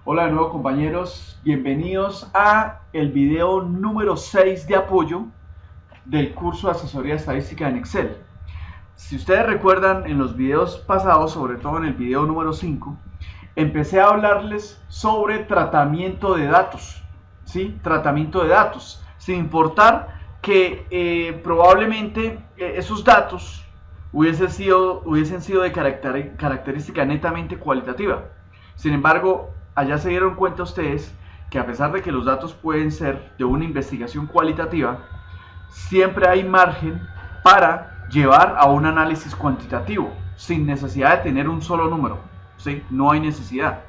Hola de nuevo compañeros, bienvenidos a el video número 6 de apoyo del curso de asesoría estadística en Excel. Si ustedes recuerdan, en los videos pasados, sobre todo en el video número 5, empecé a hablarles sobre tratamiento de datos, ¿sí? Tratamiento de datos, sin importar que probablemente esos datos hubiesen sido de característica netamente cualitativa. Sin embargo, allá se dieron cuenta ustedes que a pesar de que los datos pueden ser de una investigación cualitativa, siempre hay margen para llevar a un análisis cuantitativo, sin necesidad de tener un solo número, ¿sí? No hay necesidad,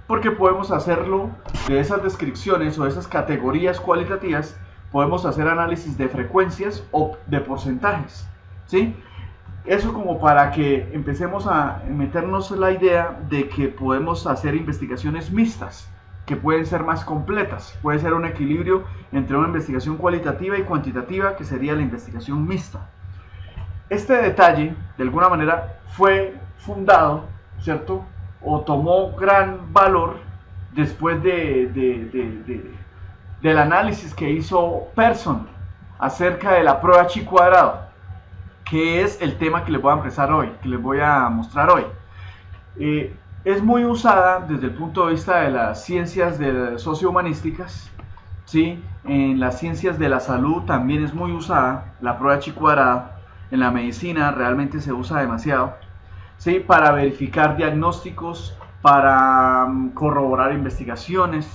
porque podemos hacerlo de esas descripciones o de esas categorías cualitativas, podemos hacer análisis de frecuencias o de porcentajes, ¿sí? Eso como para que empecemos a meternos en la idea de que podemos hacer investigaciones mixtas, que pueden ser más completas. Puede ser un equilibrio entre una investigación cualitativa y cuantitativa, que sería la investigación mixta. Este detalle, de alguna manera, fue fundado, ¿cierto? O tomó gran valor después del análisis que hizo Pearson acerca de la prueba chi cuadrado, que es el tema que les voy a empezar hoy, que les voy a mostrar hoy. Es muy usada desde el punto de vista de las ciencias sociohumanísticas, ¿sí? En las ciencias de la salud también es muy usada la prueba chi cuadrada. En la medicina realmente se usa demasiado, ¿sí? Para verificar diagnósticos, para corroborar investigaciones,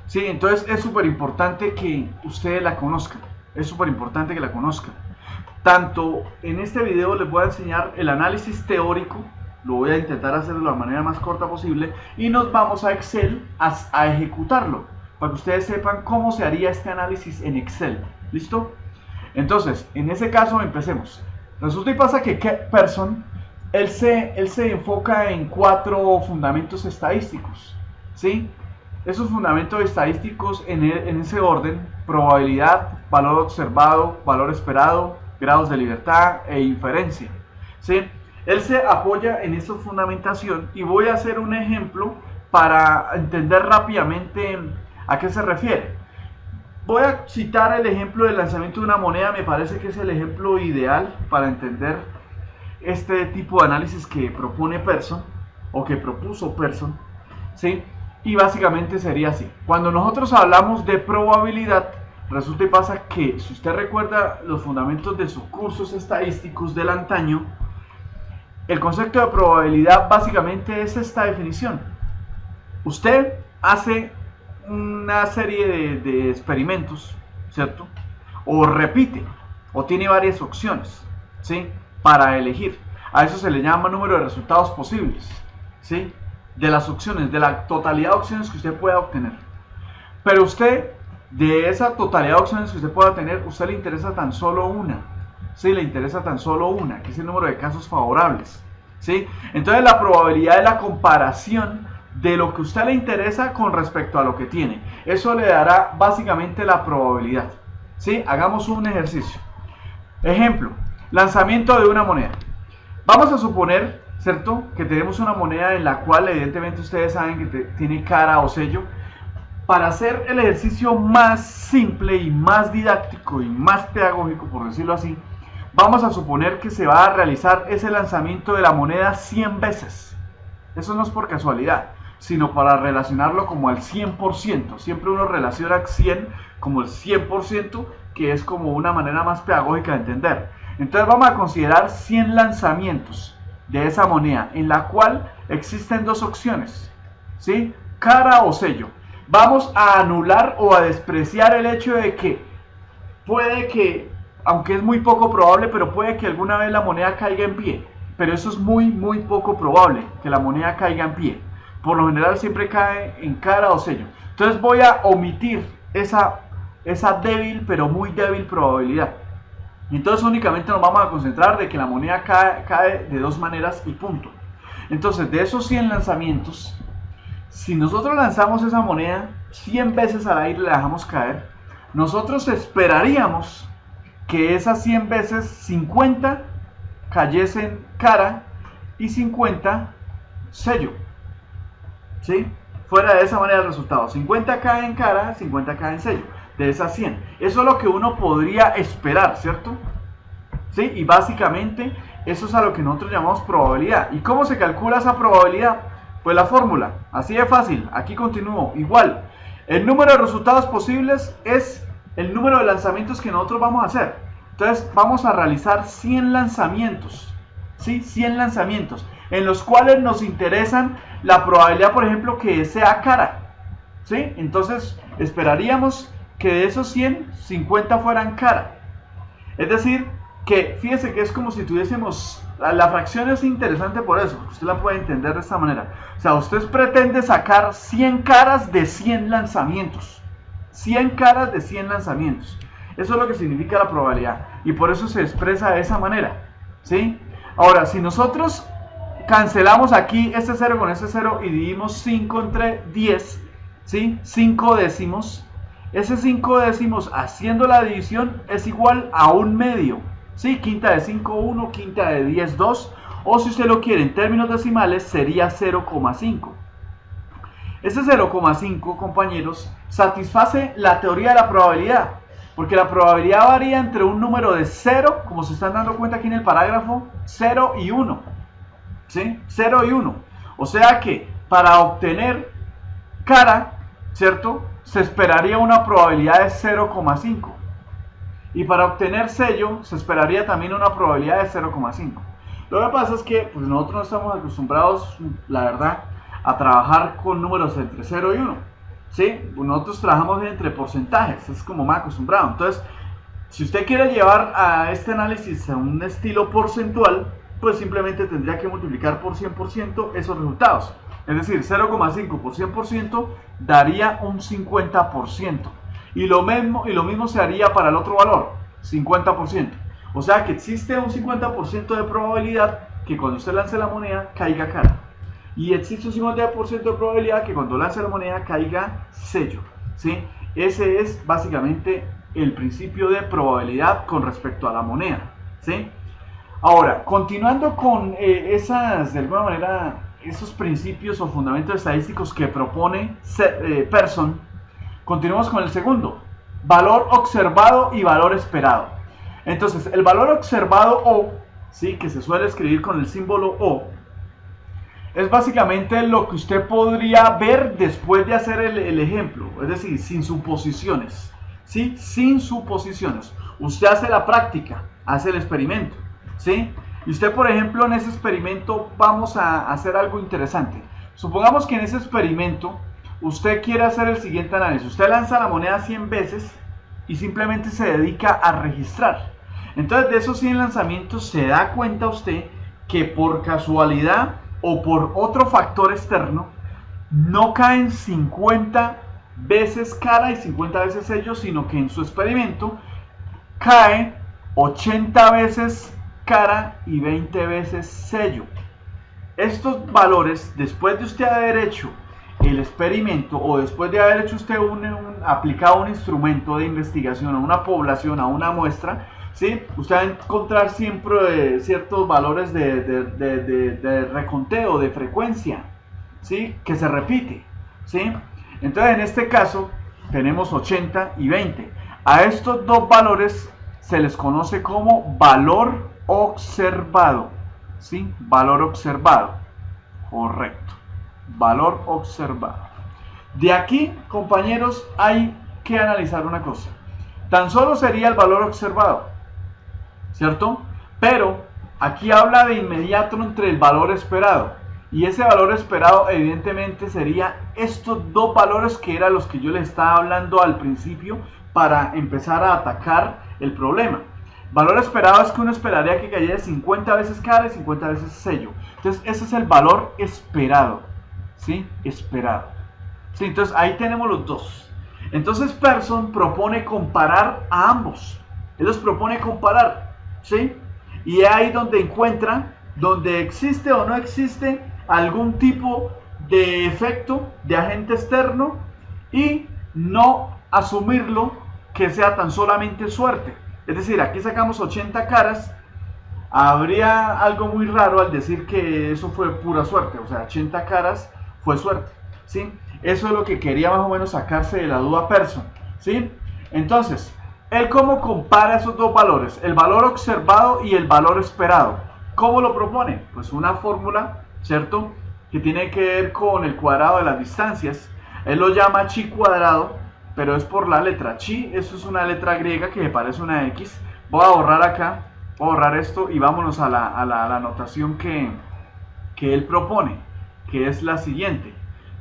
¿sí? Entonces es súper importante que ustedes la conozcan, es súper importante que la conozcan. Tanto en este video les voy a enseñar el análisis teórico, lo voy a intentar hacerlo de la manera más corta posible, y nos vamos a Excel a ejecutarlo, para que ustedes sepan cómo se haría este análisis en Excel. ¿Listo? Entonces, en ese caso empecemos. Resulta y pasa que Pearson, él se enfoca en 4 fundamentos estadísticos, ¿sí? Esos fundamentos estadísticos en ese orden: probabilidad, valor observado, valor esperado, grados de libertad e inferencia, ¿sí? Él se apoya en esta fundamentación y voy a hacer un ejemplo para entender rápidamente a qué se refiere. Voy a citar el ejemplo del lanzamiento de una moneda, me parece que es el ejemplo ideal para entender este tipo de análisis que propone Pearson, o que propuso Pearson, ¿sí? Y básicamente sería así: cuando nosotros hablamos de probabilidad, resulta y pasa que, si usted recuerda los fundamentos de sus cursos estadísticos del antaño, el concepto de probabilidad básicamente es esta definición. Usted hace una serie de experimentos, ¿cierto? O repite, o tiene varias opciones, ¿sí? Para elegir. A eso se le llama número de resultados posibles, ¿sí? De las opciones, de la totalidad de opciones que usted pueda obtener. Pero usted, de esa totalidad de opciones que usted pueda tener, usted le interesa tan solo una, ¿sí? Le interesa tan solo una, que es el número de casos favorables, ¿sí? Entonces la probabilidad es la comparación de lo que a usted le interesa con respecto a lo que tiene. Eso le dará básicamente la probabilidad, ¿sí? Hagamos un ejercicio. Ejemplo: lanzamiento de una moneda. Vamos a suponer, ¿cierto?, que tenemos una moneda en la cual evidentemente ustedes saben que tiene cara o sello. Para hacer el ejercicio más simple y más didáctico y más pedagógico, por decirlo así, vamos a suponer que se va a realizar ese lanzamiento de la moneda 100 veces. Eso no es por casualidad, sino para relacionarlo como al 100%. Siempre uno relaciona 100 como el 100%, que es como una manera más pedagógica de entender. Entonces vamos a considerar 100 lanzamientos de esa moneda, en la cual existen 2 opciones, ¿sí? Cara o sello. Vamos a anular o a despreciar el hecho de que puede que, aunque es muy poco probable, pero puede que alguna vez la moneda caiga en pie. Pero eso es muy poco probable, que la moneda caiga en pie. Por lo general siempre cae en cara o sello. Entonces voy a omitir esa débil, pero muy débil probabilidad. Entonces únicamente nos vamos a concentrar de que la moneda cae de 2 maneras y punto. Entonces, de esos 100 lanzamientos, si nosotros lanzamos esa moneda 100 veces al aire y la dejamos caer, nosotros esperaríamos que esas 100 veces 50 cayesen cara y 50 sello, ¿sí? Fuera de esa manera el resultado, 50 caen cara, 50 caen sello, de esas 100. Eso es lo que uno podría esperar, ¿cierto? ¿Sí? Y básicamente eso es a lo que nosotros llamamos probabilidad. ¿Y cómo se calcula esa probabilidad? Pues la fórmula, así de fácil, aquí continúo, igual. El número de resultados posibles es el número de lanzamientos que nosotros vamos a hacer. Entonces vamos a realizar 100 lanzamientos, ¿sí? 100 lanzamientos, en los cuales nos interesan la probabilidad, por ejemplo, que sea cara, ¿sí? Entonces esperaríamos que de esos 100, 50 fueran cara. Es decir, que fíjese que es como si tuviésemos, la fracción es interesante por eso, usted la puede entender de esta manera. O sea, usted pretende sacar 100 caras de 100 lanzamientos. 100 caras de 100 lanzamientos. Eso es lo que significa la probabilidad. Y por eso se expresa de esa manera, ¿sí? Ahora, si nosotros cancelamos aquí este 0 con este 0 y dividimos 5 entre 10, ¿sí? 5 décimos. Ese 5 décimos haciendo la división es igual a un medio, ¿sí? Quinta de 5, 1, quinta de 10, 2. O si usted lo quiere en términos decimales sería 0,5. Ese 0,5, compañeros, satisface la teoría de la probabilidad. Porque la probabilidad varía entre un número de 0, como se están dando cuenta aquí en el parágrafo, 0 y 1. ¿Sí? 0 y 1. O sea que para obtener cara, ¿cierto? Se esperaría una probabilidad de 0,5. Y para obtener sello, se esperaría también una probabilidad de 0,5. Lo que pasa es que pues, nosotros no estamos acostumbrados, la verdad, a trabajar con números entre 0 y 1. ¿Sí? Nosotros trabajamos entre porcentajes, es como más acostumbrado. Entonces, si usted quiere llevar a este análisis a un estilo porcentual, pues simplemente tendría que multiplicar por 100% esos resultados. Es decir, 0,5 por 100% daría un 50%. Y lo mismo se haría para el otro valor, 50%. O sea que existe un 50% de probabilidad que cuando usted lance la moneda caiga cara. Y existe un 50% de probabilidad que cuando lance la moneda caiga sello, ¿sí? Ese es básicamente el principio de probabilidad con respecto a la moneda, ¿sí? Ahora, continuando con de alguna manera, esos principios o fundamentos estadísticos que propone Pearson, continuamos con el segundo, valor observado y valor esperado. Entonces, el valor observado O, ¿sí? Que se suele escribir con el símbolo O, es básicamente lo que usted podría ver después de hacer el ejemplo, es decir, sin suposiciones, ¿sí? Sin suposiciones. Usted hace la práctica, hace el experimento, ¿sí? Y usted, por ejemplo, en ese experimento vamos a hacer algo interesante. Supongamos que en ese experimento usted quiere hacer el siguiente análisis. Usted lanza la moneda 100 veces y simplemente se dedica a registrar. Entonces, de esos 100 lanzamientos se da cuenta usted que por casualidad o por otro factor externo, no caen 50 veces cara y 50 veces sello, sino que en su experimento cae 80 veces cara y 20 veces sello. Estos valores, después de usted haber hecho el experimento o después de haber hecho usted aplicado un instrumento de investigación a una población, a una muestra, ¿sí? Usted va a encontrar siempre ciertos valores de reconteo, de frecuencia, ¿sí? Que se repite, ¿sí? Entonces, en este caso, tenemos 80 y 20. A estos dos valores se les conoce como valor observado, ¿sí? Valor observado, correcto, valor observado. De aquí, compañeros, hay que analizar una cosa. Tan solo sería el valor observado, ¿cierto? Pero aquí habla de inmediato entre el valor esperado. Y ese valor esperado evidentemente sería estos dos valores que eran los que yo les estaba hablando al principio para empezar a atacar el problema. Valor esperado es que uno esperaría que cayera 50 veces cara y 50 veces sello. Entonces ese es el valor esperado, ¿sí? Esperado. ¿Sí? Entonces ahí tenemos los dos. Entonces Pearson propone comparar a ambos. Él los propone comparar. ¿Sí? Y es ahí donde encuentra, donde existe o no existe algún tipo de efecto de agente externo y no asumirlo que sea tan solamente suerte. Es decir, aquí sacamos 80 caras habría algo muy raro al decir que eso fue pura suerte, o sea, 80 caras fue suerte, ¿sí? Eso es lo que quería más o menos sacarse de la duda Pearson, ¿sí? Entonces, él cómo compara esos dos valores, el valor observado y el valor esperado. ¿Cómo lo propone? Pues una fórmula, ¿cierto? Que tiene que ver con el cuadrado de las distancias. Él lo llama chi cuadrado, pero es por la letra chi. Eso es una letra griega que me parece una X. Voy a borrar acá, voy a borrar esto y vámonos a la notación que él propone, que es la siguiente.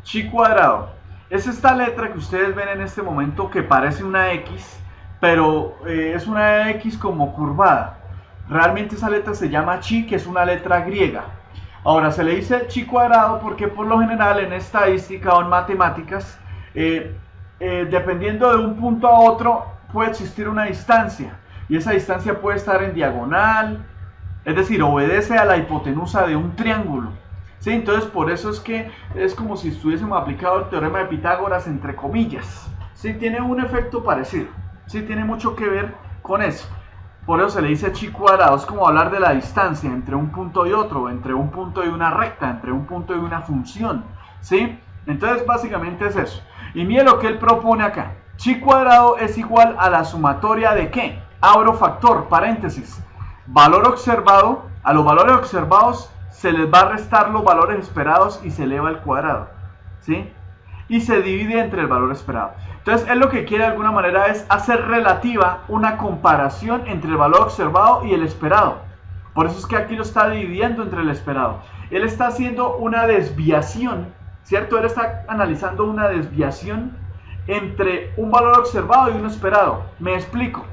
Chi cuadrado es esta letra que ustedes ven en este momento que parece una X, pero es una X como curvada. Realmente esa letra se llama chi, que es una letra griega. Ahora se le dice chi cuadrado porque por lo general en estadística o en matemáticas, dependiendo de un punto a otro, puede existir una distancia. Y esa distancia puede estar en diagonal, es decir, obedece a la hipotenusa de un triángulo. ¿Sí? Entonces por eso es que es como si estuviésemos aplicado el teorema de Pitágoras entre comillas. ¿Sí? Tiene un efecto parecido. ¿Sí? Tiene mucho que ver con eso. Por eso se le dice chi cuadrado, es como hablar de la distancia entre un punto y otro, entre un punto y una recta, entre un punto y una función, ¿sí? Entonces básicamente es eso. Y mire lo que él propone acá. Chi cuadrado es igual a la sumatoria de ¿qué? Abro factor, paréntesis. Valor observado, a los valores observados se les va a restar los valores esperados y se eleva al cuadrado, ¿sí? Y se divide entre el valor esperado. Entonces él lo que quiere de alguna manera es hacer relativa una comparación entre el valor observado y el esperado. Por eso es que aquí lo está dividiendo entre el esperado. Él está haciendo una desviación, ¿cierto? Él está analizando una desviación entre un valor observado y un esperado. Me explico.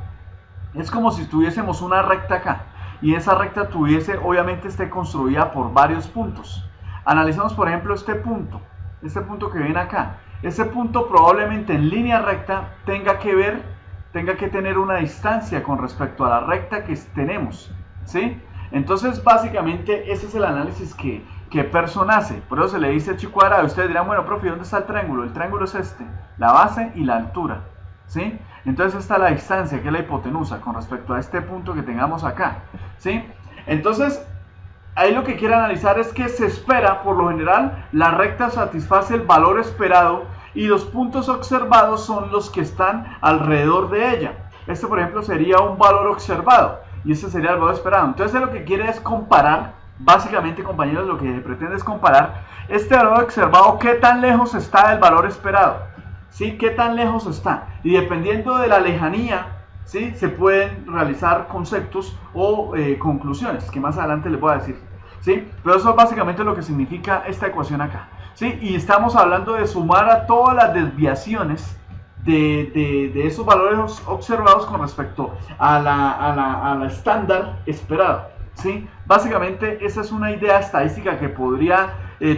Es como si tuviésemos una recta acá y esa recta tuviese, obviamente esté construida por varios puntos. Analizamos por ejemplo este punto que viene acá. Ese punto probablemente en línea recta tenga que tener una distancia con respecto a la recta que tenemos, ¿sí? Entonces básicamente ese es el análisis que Pearson hace. Por eso se le dice chi cuadrado. Ustedes dirán, bueno, profe, ¿dónde está el triángulo? El triángulo es este, la base y la altura, ¿sí? Entonces está la distancia, que es la hipotenusa, con respecto a este punto que tengamos acá, ¿sí? Entonces ahí lo que quiere analizar es que se espera, por lo general, la recta satisface el valor esperado y los puntos observados son los que están alrededor de ella. Este, por ejemplo, sería un valor observado y este sería el valor esperado. Entonces, lo que quiere es comparar, básicamente, compañeros, lo que pretende es comparar este valor observado, qué tan lejos está del valor esperado, ¿sí? Qué tan lejos está. Y dependiendo de la lejanía, ¿sí? Se pueden realizar conceptos o conclusiones, que más adelante les voy a decir, ¿sí? Pero eso es básicamente lo que significa esta ecuación acá, ¿sí? Y estamos hablando de sumar a todas las desviaciones de esos valores observados con respecto a la estándar esperado, ¿sí? Básicamente esa es una idea estadística que podría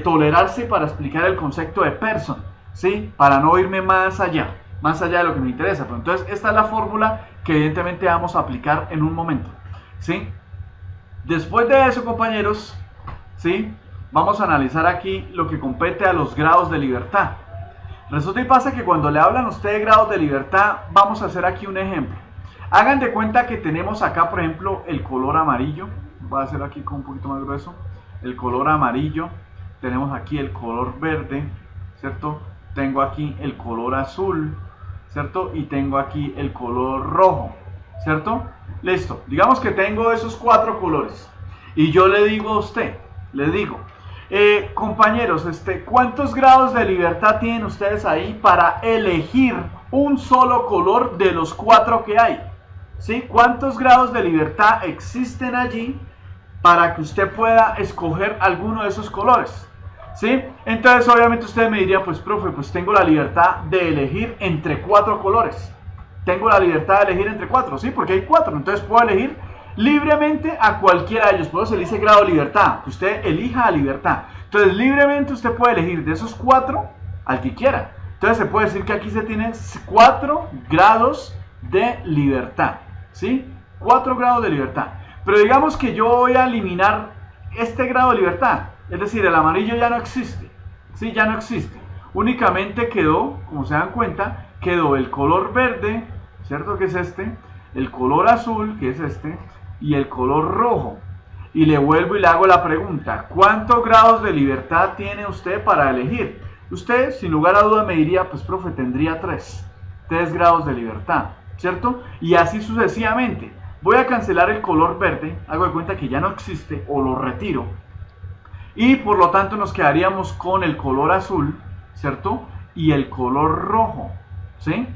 tolerarse para explicar el concepto de Pearson, ¿sí? Para no irme más allá de lo que me interesa. Pero entonces esta es la fórmula que evidentemente vamos a aplicar en un momento, ¿sí? Después de eso, compañeros, ¿sí? Vamos a analizar aquí lo que compete a los grados de libertad. Resulta y pasa que cuando le hablan a ustedes de grados de libertad, vamos a hacer aquí un ejemplo. Hagan de cuenta que tenemos acá, por ejemplo, el color amarillo. Voy a hacerlo aquí con un poquito más grueso. El color amarillo. Tenemos aquí el color verde, ¿cierto? Tengo aquí el color azul, ¿cierto? Y tengo aquí el color rojo, ¿cierto? Listo. Digamos que tengo esos 4 colores. Y yo le digo a usted, le digo, compañeros, ¿cuántos grados de libertad tienen ustedes ahí para elegir un solo color de los 4 que hay? ¿Sí? ¿Cuántos grados de libertad existen allí para que usted pueda escoger alguno de esos colores? ¿Sí? Entonces obviamente usted me diría, pues profe, pues tengo la libertad de elegir entre 4 colores. Tengo la libertad de elegir entre 4, ¿sí? Porque hay 4, entonces puedo elegir libremente a cualquiera de ellos. Por eso se le dice grado de libertad, que usted elija a libertad. Entonces libremente usted puede elegir de esos 4 al que quiera. Entonces se puede decir que aquí se tienen 4 grados de libertad, ¿sí? 4 grados de libertad. Pero digamos que yo voy a eliminar este grado de libertad. Es decir, el amarillo ya no existe, ¿sí? Ya no existe. Únicamente quedó, como se dan cuenta, quedó el color verde, ¿cierto? Que es este, el color azul, que es este, y el color rojo, y le vuelvo y le hago la pregunta, ¿cuántos grados de libertad tiene usted para elegir? Usted, sin lugar a duda, me diría, pues profe, tendría tres grados de libertad, ¿cierto? Y así sucesivamente. Voy a cancelar el color verde, hago de cuenta que ya no existe o lo retiro, y por lo tanto nos quedaríamos con el color azul, ¿cierto? Y el color rojo, ¿sí?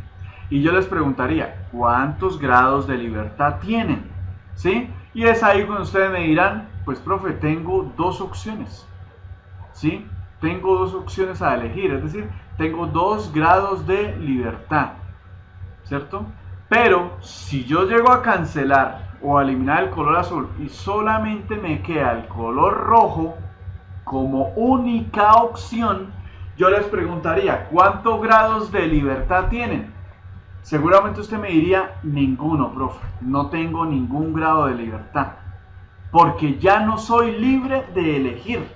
Y yo les preguntaría, ¿cuántos grados de libertad tienen? ¿Sí? Y es ahí cuando ustedes me dirán, pues profe, tengo dos opciones, ¿sí? Tengo dos opciones a elegir, es decir, tengo 2 grados de libertad, ¿cierto? Pero si yo llego a cancelar o a eliminar el color azul y solamente me queda el color rojo como única opción, yo les preguntaría, ¿cuántos grados de libertad tienen? Seguramente usted me diría, ninguno, profe, no tengo ningún grado de libertad, porque ya no soy libre de elegir,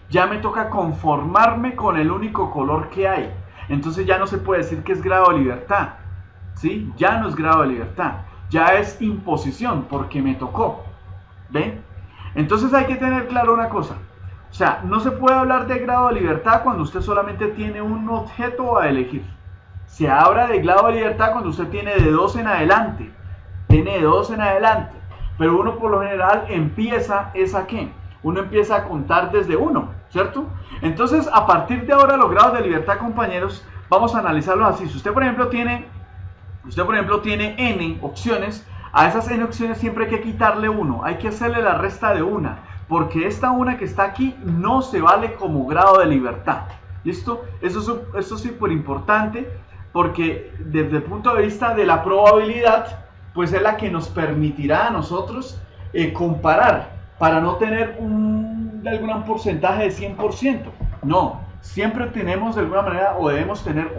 ya me toca conformarme con el único color que hay, entonces ya no se puede decir que es grado de libertad, ¿sí? Ya no es grado de libertad, ya es imposición, porque me tocó, ¿ven? Entonces hay que tener claro una cosa, o sea, no se puede hablar de grado de libertad cuando usted solamente tiene un objeto a elegir. Se habla de grado de libertad cuando usted tiene de 2 en adelante. Tiene de 2 en adelante. Pero uno por lo general empieza, ¿es a qué? Uno empieza a contar desde 1, ¿cierto? Entonces, a partir de ahora, los grados de libertad, compañeros, vamos a analizarlos así. Si usted, por ejemplo, tiene n opciones, a esas n opciones siempre hay que quitarle 1. Hay que hacerle la resta de 1. Porque esta una que está aquí no se vale como grado de libertad. ¿Listo? Eso es súper importante. Porque desde el punto de vista de la probabilidad, pues es la que nos permitirá a nosotros comparar para no tener de algún porcentaje de 100%. No, siempre tenemos de alguna manera o debemos tener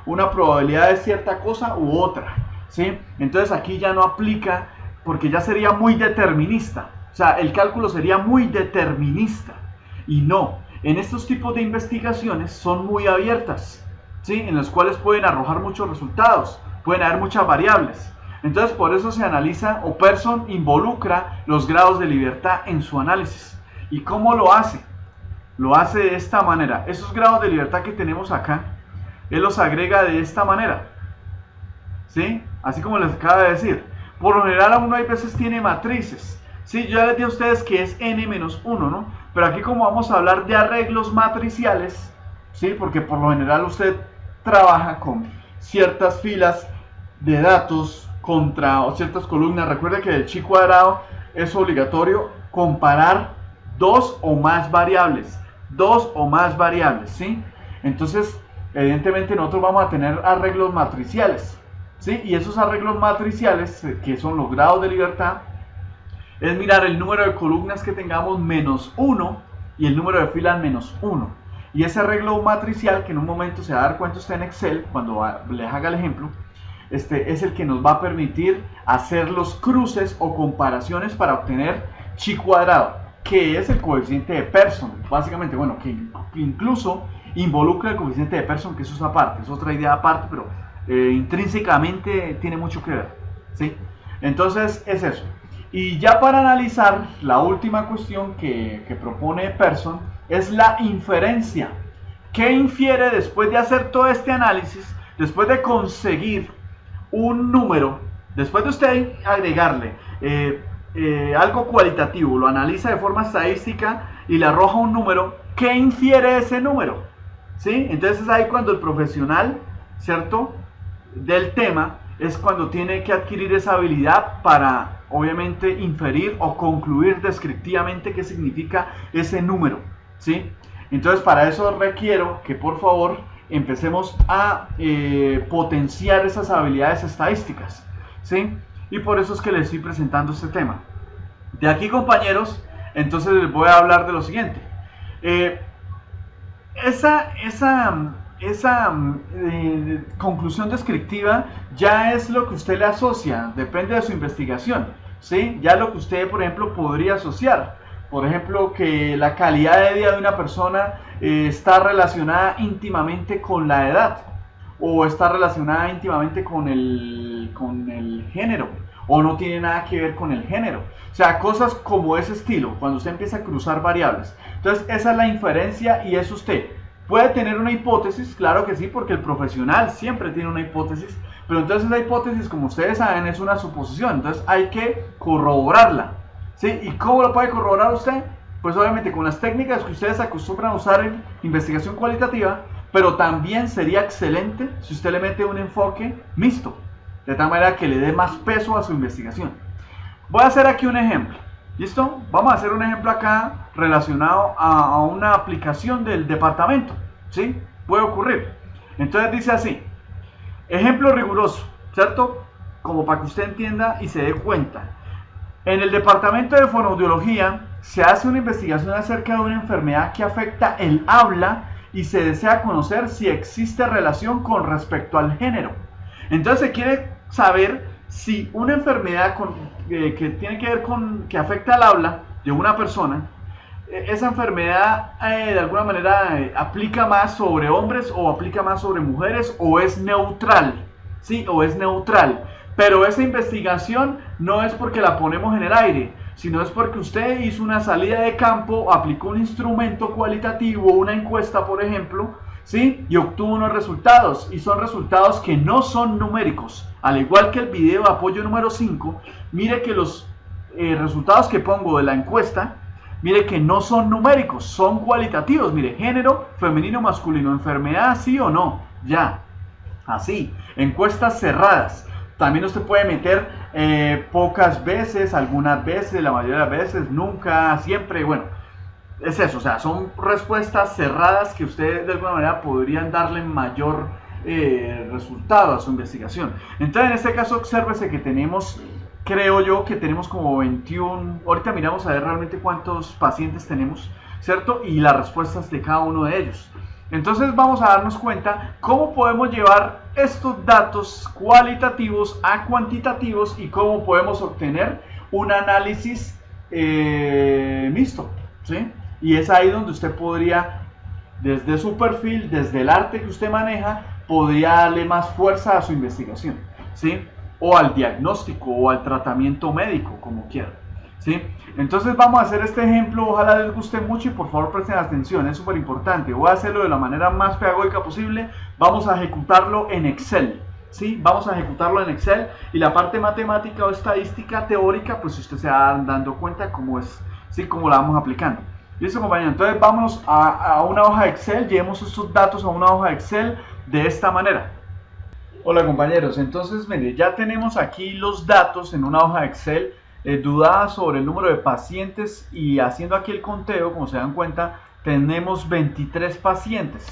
una probabilidad de cierta cosa u otra, ¿sí? Entonces aquí ya no aplica porque ya sería muy determinista. O sea, el cálculo sería muy determinista. Y no, en estos tipos de investigaciones son muy abiertas, ¿sí? En las cuales pueden arrojar muchos resultados, pueden haber muchas variables. Entonces por eso se analiza o Pearson involucra los grados de libertad en su análisis. ¿Y cómo lo hace? Lo hace de esta manera. Esos grados de libertad que tenemos acá, él los agrega de esta manera, ¿sí? Así como les acabo de decir. Por lo general uno hay veces tiene matrices. Sí, yo ya les dije a ustedes que es n-1, ¿no? Pero aquí como vamos a hablar de arreglos matriciales, ¿sí? Porque por lo general usted trabaja con ciertas filas de datos contra ciertas columnas. Recuerde que del chi cuadrado es obligatorio comparar 2 o más variables, ¿sí? Entonces, evidentemente nosotros vamos a tener arreglos matriciales, ¿sí? Y esos arreglos matriciales, que son los grados de libertad, es mirar el número de columnas que tengamos menos 1 y el número de filas menos 1. Y ese arreglo matricial, que en un momento se va a dar cuenta usted en Excel, cuando les haga el ejemplo, es el que nos va a permitir hacer los cruces o comparaciones para obtener chi cuadrado, que es el coeficiente de Pearson, básicamente, bueno, que incluso involucra el coeficiente de Pearson, que eso es aparte, es otra idea aparte, pero intrínsecamente tiene mucho que ver, ¿sí? Entonces es eso. Y ya para analizar, la última cuestión que propone Pearson es la inferencia. ¿Qué infiere después de hacer todo este análisis, después de conseguir un número, después de usted agregarle algo cualitativo, lo analiza de forma estadística y le arroja un número? ¿Qué infiere ese número? ¿Sí? Entonces es ahí cuando el profesional, ¿cierto?, del tema, es cuando tiene que adquirir esa habilidad para, obviamente, inferir o concluir descriptivamente qué significa ese número, ¿sí? Entonces, para eso requiero que, por favor, empecemos a potenciar esas habilidades estadísticas, ¿sí? Y por eso es que les estoy presentando este tema. De aquí, compañeros, entonces les voy a hablar de lo siguiente. Esa conclusión descriptiva ya es lo que usted le asocia, depende de su investigación, ¿sí? Ya lo que usted, por ejemplo, podría asociar. Por ejemplo, que la calidad de vida de una persona está relacionada íntimamente con la edad, o está relacionada íntimamente con el género, o no tiene nada que ver con el género. O sea, cosas como ese estilo, cuando usted empieza a cruzar variables. Entonces, esa es la inferencia y es usted. Puede tener una hipótesis, claro que sí, porque el profesional siempre tiene una hipótesis, pero entonces la hipótesis, como ustedes saben, es una suposición, entonces hay que corroborarla, ¿sí? ¿Y cómo lo puede corroborar usted? Pues obviamente con las técnicas que ustedes acostumbran a usar en investigación cualitativa, pero también sería excelente si usted le mete un enfoque mixto, de tal manera que le dé más peso a su investigación. Voy a hacer aquí un ejemplo. ¿Listo? Vamos a hacer un ejemplo acá relacionado a una aplicación del departamento. ¿Sí? Puede ocurrir. Entonces dice así. Ejemplo riguroso, ¿cierto? Como para que usted entienda y se dé cuenta. En el departamento de fonoaudiología se hace una investigación acerca de una enfermedad que afecta el habla y se desea conocer si existe relación con respecto al género. Entonces se quiere saber si una enfermedad que tiene que ver con, que afecta al habla de una persona, esa enfermedad de alguna manera aplica más sobre hombres o aplica más sobre mujeres o es neutral, ¿sí? O es neutral. Pero esa investigación no es porque la ponemos en el aire, sino es porque usted hizo una salida de campo, aplicó un instrumento cualitativo, una encuesta por ejemplo, ¿sí? Y obtuvo unos resultados, y son resultados que no son numéricos. Al igual que el video de apoyo número 5, mire que los resultados que pongo de la encuesta, mire que no son numéricos, son cualitativos. Mire, género, femenino, masculino, enfermedad, sí o no, ya, así, encuestas cerradas. También usted puede meter pocas veces, algunas veces, la mayoría de las veces, nunca, siempre, bueno, es eso, o sea, son respuestas cerradas que ustedes de alguna manera podrían darle mayor resultado a su investigación. Entonces, en este caso, obsérvese que tenemos, creo yo, que tenemos como 21, ahorita miramos a ver realmente cuántos pacientes tenemos, ¿cierto? Y las respuestas de cada uno de ellos. Entonces vamos a darnos cuenta cómo podemos llevar estos datos cualitativos a cuantitativos y cómo podemos obtener un análisis mixto, ¿sí? Y es ahí donde usted podría, desde su perfil, desde el arte que usted maneja, podría darle más fuerza a su investigación, ¿sí? O al diagnóstico o al tratamiento médico, como quiera, ¿sí? Entonces vamos a hacer este ejemplo, ojalá les guste mucho y por favor presten atención, es súper importante. Voy a hacerlo de la manera más pedagógica posible, vamos a ejecutarlo en Excel, ¿sí? Vamos a ejecutarlo en Excel y la parte matemática o estadística teórica, pues usted se va dando cuenta cómo es, ¿sí? Cómo la vamos aplicando. Listo, compañeros, entonces vámonos a una hoja de Excel, llevemos estos datos a una hoja de Excel de esta manera. Hola compañeros, entonces mire, ya tenemos aquí los datos en una hoja de Excel. Dudaba sobre el número de pacientes y haciendo aquí el conteo, como se dan cuenta, tenemos 23 pacientes,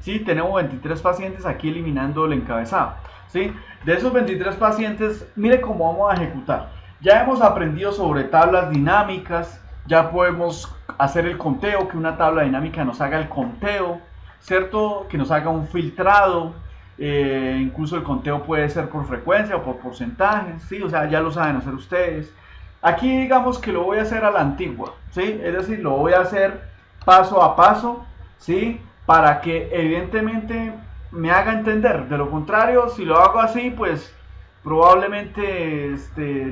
¿sí? Tenemos 23 pacientes aquí eliminando el encabezado, ¿sí? De esos 23 pacientes, mire cómo vamos a ejecutar. Ya hemos aprendido sobre tablas dinámicas, ya podemos hacer el conteo, que una tabla dinámica nos haga el conteo, ¿cierto? Que nos haga un filtrado, incluso el conteo puede ser por frecuencia o por porcentajes, ¿sí? O sea, ya lo saben hacer ustedes. Aquí digamos que lo voy a hacer a la antigua, ¿sí? Es decir, lo voy a hacer paso a paso, ¿sí? Para que evidentemente me haga entender. De lo contrario, si lo hago así, pues probablemente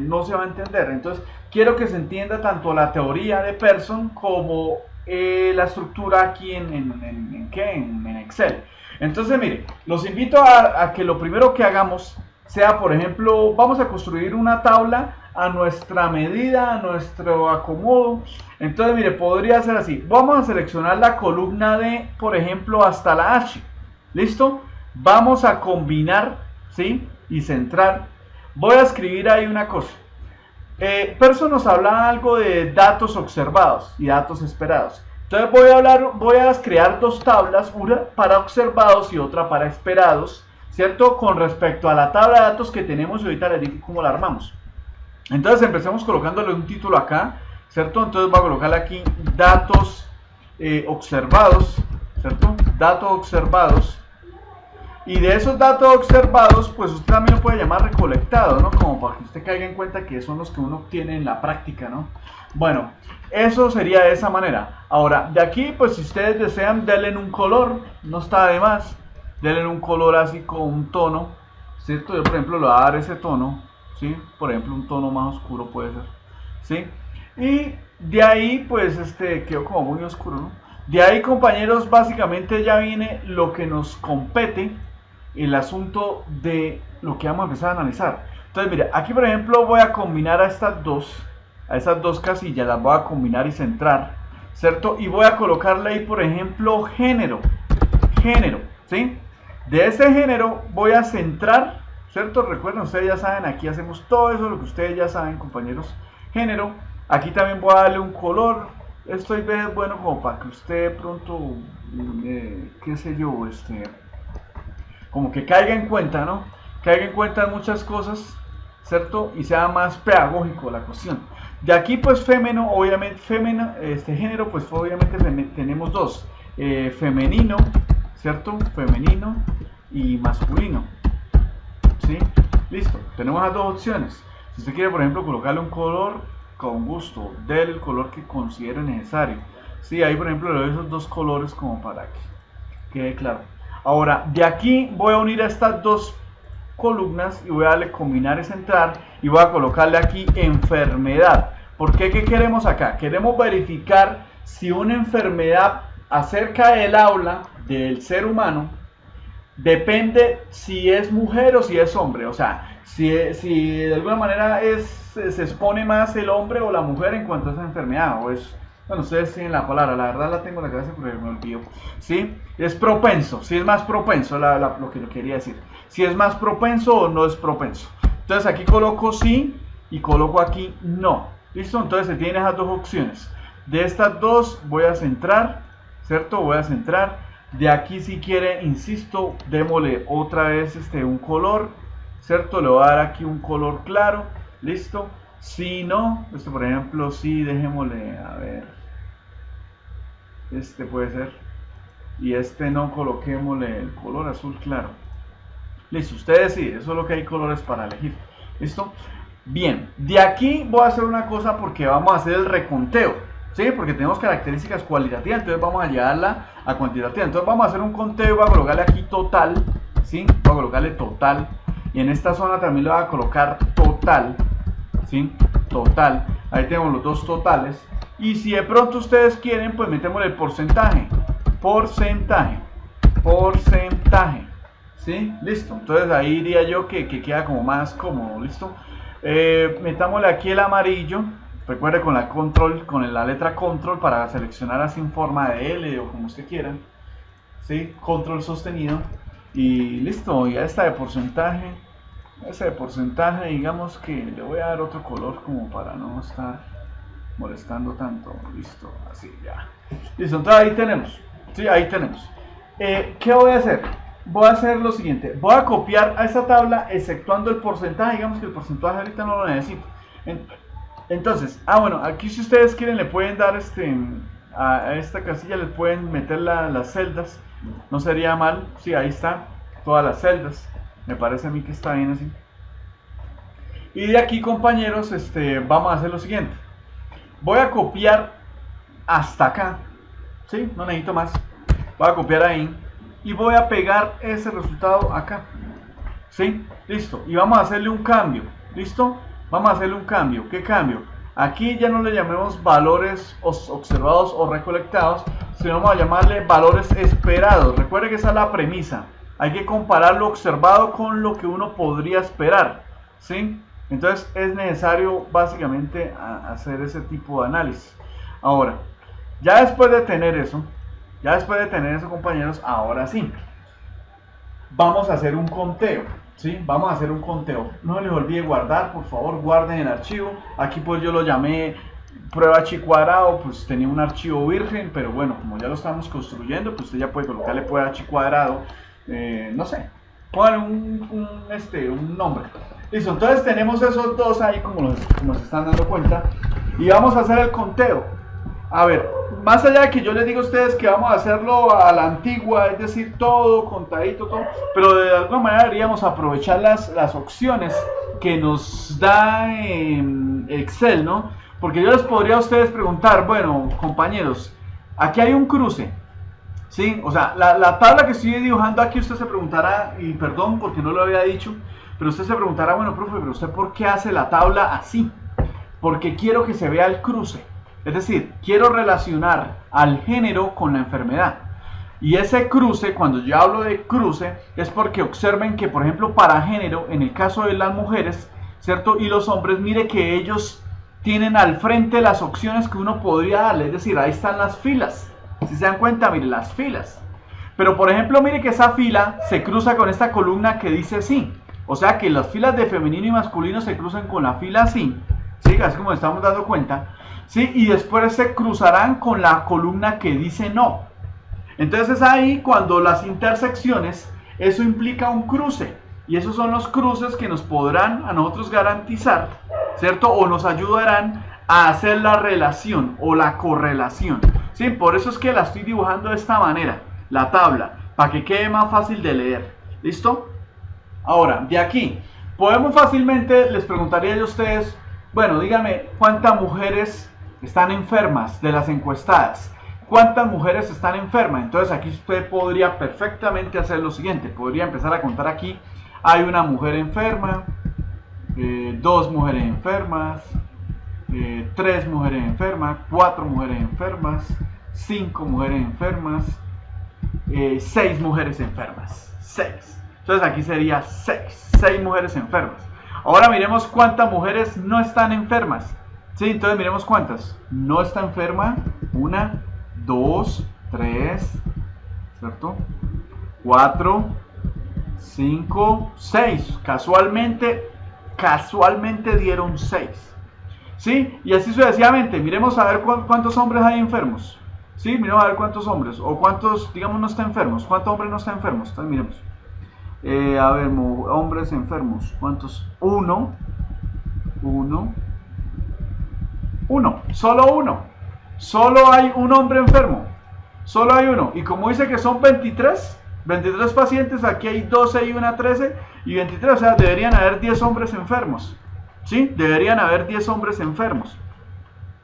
no se va a entender. Entonces, quiero que se entienda tanto la teoría de Pearson como la estructura aquí en Excel. Entonces, mire, los invito a que lo primero que hagamos sea, por ejemplo, vamos a construir una tabla a nuestra medida, a nuestro acomodo. Entonces, mire, podría ser así. Vamos a seleccionar la columna D, por ejemplo, hasta la H. ¿Listo? Vamos a combinar, ¿sí? Y centrar. Voy a escribir ahí una cosa. Pearson nos habla algo de datos observados y datos esperados. Entonces voy a crear dos tablas, una para observados y otra para esperados, ¿cierto? Con respecto a la tabla de datos que tenemos y ahorita les digo cómo la armamos. Entonces empecemos colocándole un título acá, ¿cierto? Entonces voy a colocarle aquí datos observados, ¿cierto? Datos observados. Y de esos datos observados, pues usted también lo puede llamar recolectado, ¿no? Como para que usted caiga en cuenta que son los que uno obtiene en la práctica, ¿no? Bueno, eso sería de esa manera. Ahora, de aquí, pues si ustedes desean, denle un color, no está de más. Denle un color así con un tono, ¿cierto? Yo, por ejemplo, le voy a dar ese tono, ¿sí? Por ejemplo, un tono más oscuro puede ser, ¿sí? Y de ahí, pues, quedó como muy oscuro, ¿no? De ahí, compañeros, básicamente ya viene lo que nos compete, el asunto de lo que vamos a empezar a analizar. Entonces, mira, aquí, por ejemplo, voy a combinar a estas dos casillas, las voy a combinar y centrar, ¿cierto? Y voy a colocarle ahí, por ejemplo, género, ¿sí? De ese género voy a centrar, ¿cierto? Recuerden, ustedes ya saben, aquí hacemos todo eso, lo que ustedes ya saben, compañeros. Género, aquí también voy a darle un color. Esto es bueno como para que usted pronto, qué sé yo, como que caiga en cuenta, ¿no? Caiga en cuenta muchas cosas, ¿cierto? Y sea más pedagógico la cuestión. De aquí, pues, obviamente, género, pues, obviamente tenemos dos, femenino, ¿cierto? Femenino y masculino, ¿sí? Listo, tenemos las dos opciones. Si usted quiere, por ejemplo, colocarle un color, con gusto, del color que considere necesario. Sí, ahí, por ejemplo, le doy esos dos colores como para que quede claro. Ahora, de aquí voy a unir a estas dos columnas y voy a darle combinar y centrar y voy a colocarle aquí enfermedad. ¿Por qué? ¿Qué queremos acá? Queremos verificar si una enfermedad acerca del aula del ser humano depende si es mujer o si es hombre. O sea, si de alguna manera se expone más el hombre o la mujer en cuanto a esa enfermedad. O es, bueno, ustedes tienen la palabra, la verdad la tengo en la cabeza pero me olvido. ¿Sí? Es propenso, si es más propenso, lo que yo quería decir. Si es más propenso o no es propenso. Entonces aquí coloco sí y coloco aquí no. ¿Listo? Entonces se tienen esas dos opciones. De estas dos voy a centrar, ¿cierto? Voy a centrar. De aquí, si quiere, insisto, démosle otra vez un color, ¿cierto? Le voy a dar aquí un color claro, listo. Si no, por ejemplo, si dejémosle, a ver, puede ser, y no, coloquémosle el color azul claro. Listo, ustedes sí, eso es lo que hay colores para elegir, listo. Bien, de aquí voy a hacer una cosa porque vamos a hacer el reconteo. ¿Sí? Porque tenemos características cualitativas, entonces vamos a llevarla a cuantitativa. Entonces vamos a hacer un conteo y voy a colocarle aquí total, ¿sí? Voy a colocarle total. Y en esta zona también le voy a colocar total, ¿sí? Total. Ahí tenemos los dos totales. Y si de pronto ustedes quieren, pues metemos el porcentaje. Porcentaje. ¿Sí? Listo. Entonces ahí diría yo que queda como más cómodo, ¿listo? Metámosle aquí el amarillo. Recuerde con la letra control para seleccionar así en forma de L o como usted quiera. ¿Sí? Control sostenido. Y listo, ya está de porcentaje. Ese de porcentaje, digamos que le voy a dar otro color como para no estar molestando tanto. Listo, así ya. Listo, entonces ahí tenemos. Sí, ahí tenemos. ¿Qué voy a hacer? Voy a hacer lo siguiente. Voy a copiar a esta tabla exceptuando el porcentaje. Digamos que el porcentaje ahorita no lo necesito. Entonces, bueno, aquí si ustedes quieren le pueden dar a esta casilla, les pueden meter las celdas, no sería mal, sí, ahí está, todas las celdas, me parece a mí que está bien así. Y de aquí, compañeros, vamos a hacer lo siguiente, voy a copiar hasta acá, sí, no necesito más, voy a copiar ahí y voy a pegar ese resultado acá, sí, listo, y vamos a hacerle un cambio, listo. Vamos a hacerle un cambio. ¿Qué cambio? Aquí ya no le llamemos valores observados o recolectados, sino vamos a llamarle valores esperados. Recuerde que esa es la premisa. Hay que comparar lo observado con lo que uno podría esperar, ¿sí? Entonces es necesario básicamente hacer ese tipo de análisis. Ahora, ya después de tener eso, compañeros, ahora sí, vamos a hacer un conteo. ¿Sí? Vamos a hacer un conteo. No les olvide guardar, por favor, guarden el archivo. Aquí pues yo lo llamé prueba chi cuadrado, pues tenía un archivo virgen, pero bueno, como ya lo estamos construyendo, pues usted ya puede colocarle prueba chi cuadrado, no sé, póngale un nombre. Listo, entonces tenemos esos dos ahí como se están dando cuenta y vamos a hacer el conteo. A ver, más allá de que yo les digo a ustedes que vamos a hacerlo a la antigua, es decir, todo contadito, todo, pero de alguna manera deberíamos aprovechar las opciones que nos da Excel, ¿no? Porque yo les podría a ustedes preguntar, bueno, compañeros, aquí hay un cruce, ¿sí? O sea, la tabla que estoy dibujando aquí, usted se preguntará, y perdón porque no lo había dicho, Pero usted se preguntará, bueno, profe, pero usted ¿por qué hace la tabla así? Porque quiero que se vea el cruce. Es decir, quiero relacionar al género con la enfermedad. Y ese cruce, cuando yo hablo de cruce, es porque observen que, por ejemplo, para género, en el caso de las mujeres, ¿cierto? Y los hombres, mire que ellos tienen al frente las opciones que uno podría darle. Es decir, ahí están las filas. Si se dan cuenta, mire, las filas. Pero, por ejemplo, mire que esa fila se cruza con esta columna que dice sí. O sea que las filas de femenino y masculino se cruzan con la fila sí. ¿Sí? Así como estamos dando cuenta. ¿Sí? Y después se cruzarán con la columna que dice no. Entonces ahí cuando las intersecciones, eso implica un cruce. Y esos son los cruces que nos podrán a nosotros garantizar, ¿cierto? O nos ayudarán a hacer la relación o la correlación. ¿Sí? Por eso es que la estoy dibujando de esta manera, la tabla, para que quede más fácil de leer. ¿Listo? Ahora, de aquí, podemos fácilmente, les preguntaría yo a ustedes, bueno, díganme, ¿cuántas mujeres están enfermas de las encuestadas? ¿Cuántas mujeres están enfermas? Entonces aquí usted podría perfectamente hacer lo siguiente. Podría empezar a contar aquí. Hay una mujer enferma, 2 mujeres enfermas, 3 mujeres enfermas, 4 mujeres enfermas, 5 mujeres enfermas, 6 mujeres enfermas. 6. Entonces aquí sería 6 mujeres enfermas. Ahora miremos cuántas mujeres no están enfermas. Sí, entonces miremos cuántas. No está enferma. 1, 2, 3, ¿cierto? 4, 5, 6. Casualmente dieron 6. ¿Sí? Y así sucesivamente. Miremos a ver cuántos hombres hay enfermos. ¿Sí? Miremos a ver cuántos hombres. O cuántos, digamos, no están enfermos. ¿Cuántos hombres no están enfermos? Entonces miremos. A ver, hombres enfermos. ¿Cuántos? 1. Solo uno. Solo hay un hombre enfermo. Solo hay uno. Y como dice que son 23 pacientes, aquí hay 12 y 1, 13 y 23. O sea, deberían haber 10 hombres enfermos. ¿Sí? Deberían haber 10 hombres enfermos.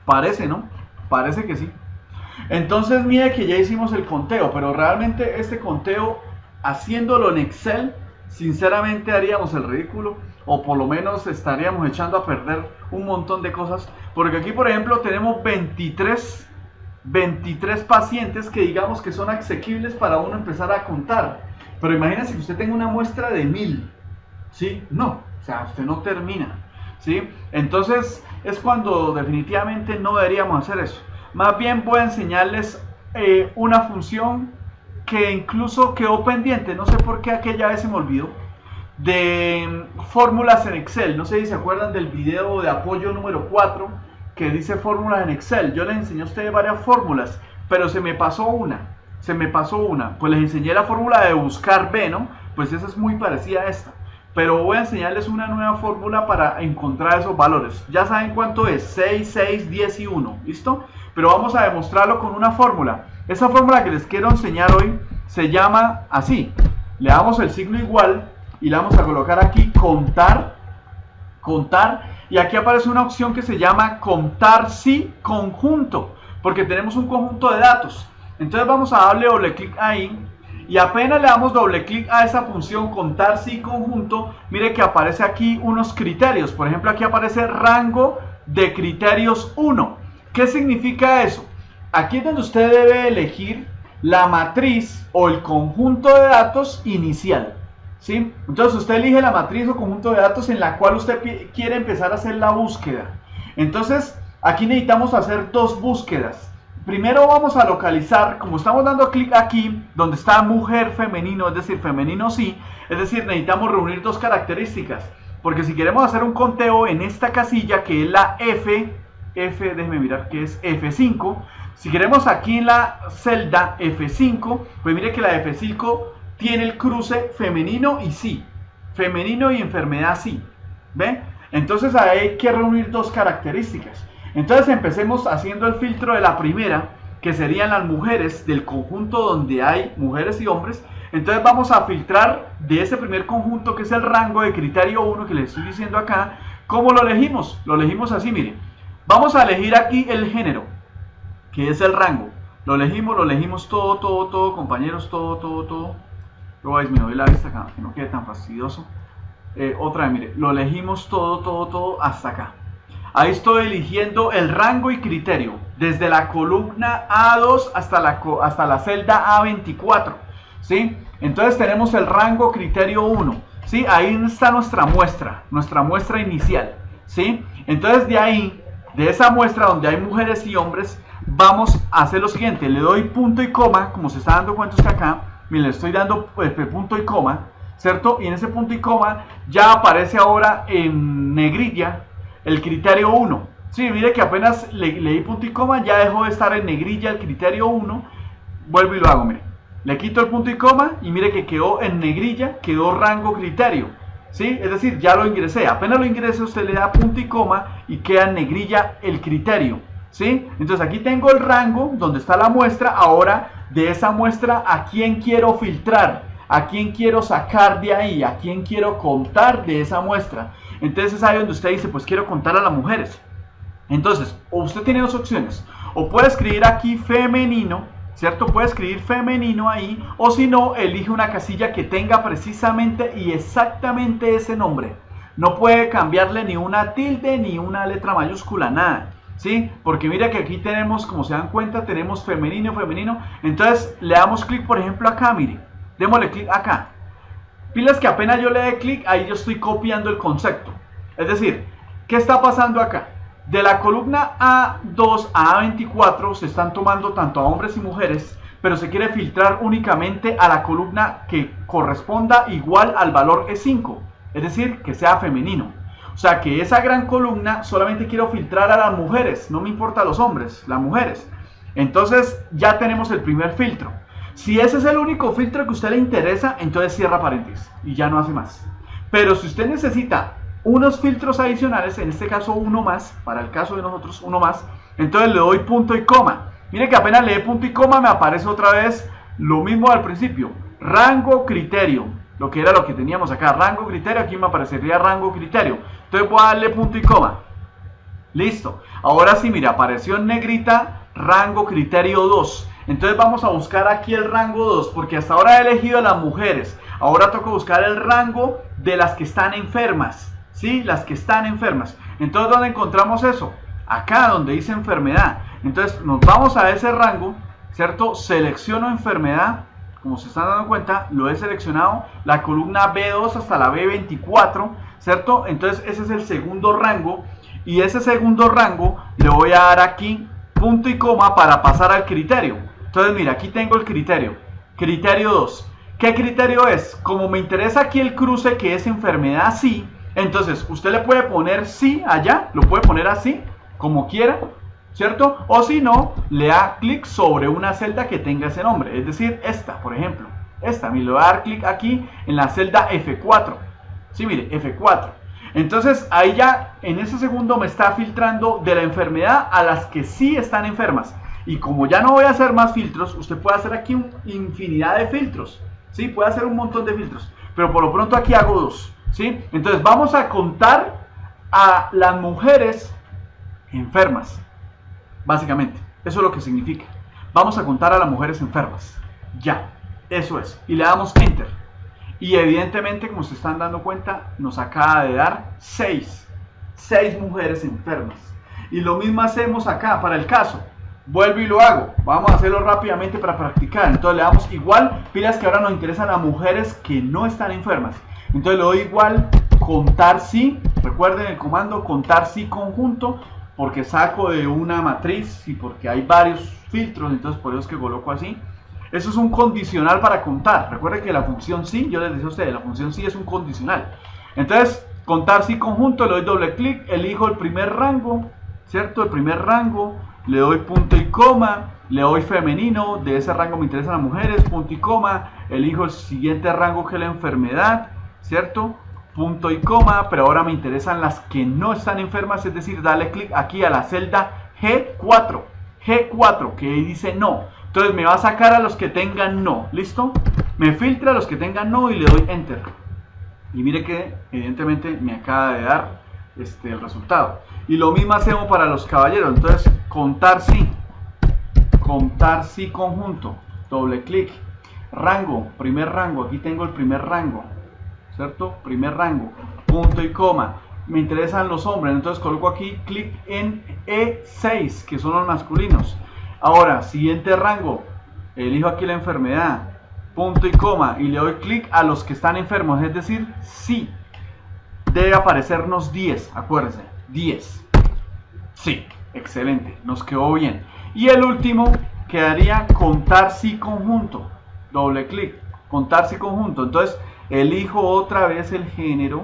Parece, ¿no? Parece que sí. Entonces, mire que ya hicimos el conteo, pero realmente este conteo, haciéndolo en Excel, sinceramente haríamos el ridículo, o por lo menos estaríamos echando a perder un montón de cosas, porque aquí, por ejemplo, tenemos 23 pacientes que digamos que son asequibles para uno empezar a contar. Pero imagínense que usted tenga una muestra de 1000, ¿sí? No, o sea, usted no termina, ¿sí? Entonces es cuando definitivamente no deberíamos hacer eso. Más bien voy a enseñarles una función que incluso quedó pendiente, no sé por qué aquella vez se me olvidó, de fórmulas en Excel. No sé si se acuerdan del video de apoyo número 4 que dice fórmulas en Excel. Yo les enseñé a ustedes varias fórmulas, pero se me pasó una. Pues les enseñé la fórmula de buscar B, ¿no? Pues esa es muy parecida a esta. Pero voy a enseñarles una nueva fórmula para encontrar esos valores. Ya saben cuánto es, 6, 6, 10 y 1, ¿listo? Pero vamos a demostrarlo con una fórmula. Esa fórmula que les quiero enseñar hoy se llama así. Le damos el signo igual y le vamos a colocar aquí contar, y aquí aparece una opción que se llama contar si conjunto, porque tenemos un conjunto de datos. Entonces vamos a darle doble clic ahí, y apenas le damos doble clic a esa función contar si conjunto, mire que aparece aquí unos criterios. Por ejemplo, aquí aparece rango de criterios 1. ¿Qué significa eso? Aquí es donde usted debe elegir la matriz o el conjunto de datos inicial, ¿sí? Entonces usted elige la matriz o conjunto de datos en la cual usted quiere empezar a hacer la búsqueda. Entonces aquí necesitamos hacer 2 búsquedas. Primero vamos a localizar, como estamos dando clic aquí, donde está mujer femenino, es decir, femenino sí, es decir, necesitamos reunir 2 características. Porque si queremos hacer un conteo en esta casilla, que es la F, déjeme mirar que es F5, si queremos aquí en la celda F5, pues mire que la F5 tiene el cruce femenino y sí, femenino y enfermedad sí, ¿ve? Entonces ahí hay que reunir 2 características. Entonces empecemos haciendo el filtro de la primera, que serían las mujeres del conjunto donde hay mujeres y hombres. Entonces vamos a filtrar de ese primer conjunto, que es el rango de criterio 1 que les estoy diciendo acá. ¿Cómo lo elegimos? Lo elegimos así, miren. Vamos a elegir aquí el género, que es el rango. Lo elegimos todo, compañeros, todo. Yo voy a disminuir la vista acá, que no quede tan fastidioso. otra vez, mire, lo elegimos todo hasta acá. Ahí estoy eligiendo el rango y criterio, desde la columna A2 hasta la celda A24, ¿sí? Entonces tenemos el rango criterio 1, ¿sí? Ahí está nuestra muestra inicial, ¿sí? Entonces de ahí, de esa muestra donde hay mujeres y hombres, vamos a hacer lo siguiente, le doy punto y coma, como se está dando cuenta usted acá, mire, le estoy dando punto y coma, ¿cierto? Y en ese punto y coma ya aparece ahora en negrilla el criterio 1. Sí, mire que apenas le di punto y coma, ya dejó de estar en negrilla el criterio 1. Vuelvo y lo hago, mire. Le quito el punto y coma y mire que quedó en negrilla, quedó rango criterio. ¿Sí? Es decir, ya lo ingresé. Apenas lo ingrese, usted le da punto y coma y queda en negrilla el criterio. ¿Sí? Entonces aquí tengo el rango donde está la muestra. Ahora, de esa muestra, ¿a quién quiero filtrar? ¿A quién quiero sacar de ahí? ¿A quién quiero contar de esa muestra? Entonces es ahí donde usted dice, pues quiero contar a las mujeres. Entonces, o usted tiene dos opciones. O puede escribir aquí femenino, ¿cierto? Puede escribir femenino ahí. O si no, elige una casilla que tenga precisamente y exactamente ese nombre. No puede cambiarle ni una tilde ni una letra mayúscula, nada. ¿Sí? Porque mira que aquí tenemos, como se dan cuenta, tenemos femenino. Entonces le damos clic, por ejemplo, acá, mire. Démosle clic acá. Pilas que apenas yo le dé clic, ahí yo estoy copiando el concepto. Es decir, ¿qué está pasando acá? De la columna A2 a A24 se están tomando tanto a hombres y mujeres, pero se quiere filtrar únicamente a la columna que corresponda igual al valor E5, es decir, que sea femenino. O sea que esa gran columna solamente quiero filtrar a las mujeres, no me importa a los hombres, las mujeres. Entonces ya tenemos el primer filtro. Si ese es el único filtro que a usted le interesa, entonces cierra paréntesis y ya no hace más. Pero si usted necesita unos filtros adicionales, en este caso uno más, para el caso de nosotros uno más, entonces le doy punto y coma. Mire que apenas le dé punto y coma me aparece otra vez lo mismo al principio, rango criterio, lo que era lo que teníamos acá, rango criterio, aquí me aparecería rango criterio. Entonces voy a darle punto y coma. Listo. Ahora sí, mire, apareció en negrita rango criterio 2. Entonces vamos a buscar aquí el rango 2, porque hasta ahora he elegido a las mujeres. Ahora toca buscar el rango de las que están enfermas. ¿Sí? Las que están enfermas. Entonces, ¿dónde encontramos eso? Acá, donde dice enfermedad. Entonces, nos vamos a ese rango, ¿cierto? Selecciono enfermedad. Como se están dando cuenta, lo he seleccionado. La columna B2 hasta la B24, ¿cierto? Entonces, ese es el segundo rango. Y ese segundo rango le voy a dar aquí punto y coma para pasar al criterio. Entonces, mira, aquí tengo el criterio. Criterio 2. ¿Qué criterio es? Como me interesa aquí el cruce que es enfermedad sí, entonces usted le puede poner sí allá, lo puede poner así, como quiera, ¿cierto? O si no, le da clic sobre una celda que tenga ese nombre. Es decir, esta, por ejemplo. Esta, me le voy a dar clic aquí en la celda F4. Sí, mire, F4. Entonces ahí ya en ese segundo me está filtrando de la enfermedad a las que sí están enfermas. Y como ya no voy a hacer más filtros, usted puede hacer aquí infinidad de filtros. Sí, puede hacer un montón de filtros. Pero por lo pronto aquí hago dos. ¿Sí? Entonces vamos a contar a las mujeres enfermas. Básicamente, eso es lo que significa. Vamos a contar a las mujeres enfermas. Ya, eso es. Y le damos Enter. Y evidentemente, como se están dando cuenta, nos acaba de dar 6 mujeres enfermas. Y lo mismo hacemos acá para el caso. Vuelvo y lo hago. Vamos a hacerlo rápidamente para practicar. Entonces le damos igual. Pilas que ahora nos interesan a mujeres que no están enfermas. Entonces le doy igual contar sí. Recuerden el comando contar sí conjunto. Porque saco de una matriz y porque hay varios filtros. Entonces por eso es que coloco así. Eso es un condicional para contar. Recuerden que la función sí, yo les decía a ustedes, la función sí es un condicional. Entonces, contar sí conjunto, le doy doble clic, elijo el primer rango, ¿cierto? El primer rango, le doy punto y coma, le doy femenino, de ese rango me interesan las mujeres, punto y coma, elijo el siguiente rango que es la enfermedad, ¿cierto? Punto y coma, pero ahora me interesan las que no están enfermas, es decir, darle clic aquí a la celda G4, que dice no. Entonces me va a sacar a los que tengan no, ¿listo? Me filtra a los que tengan no y le doy Enter. Y mire que evidentemente me acaba de dar el resultado. Y lo mismo hacemos para los caballeros. Entonces, contar sí conjunto, doble clic. Rango, primer rango, aquí tengo el primer rango. ¿cierto? Primer rango, punto y coma. Me interesan los hombres, entonces coloco aquí clic en E6, que son los masculinos. Ahora, siguiente rango, elijo aquí la enfermedad, punto y coma, y le doy clic a los que están enfermos, es decir, sí. Debe aparecernos 10, acuérdense, 10. Sí, excelente, nos quedó bien. Y el último quedaría contar sí conjunto. Doble clic, contar sí conjunto. Entonces elijo otra vez el género,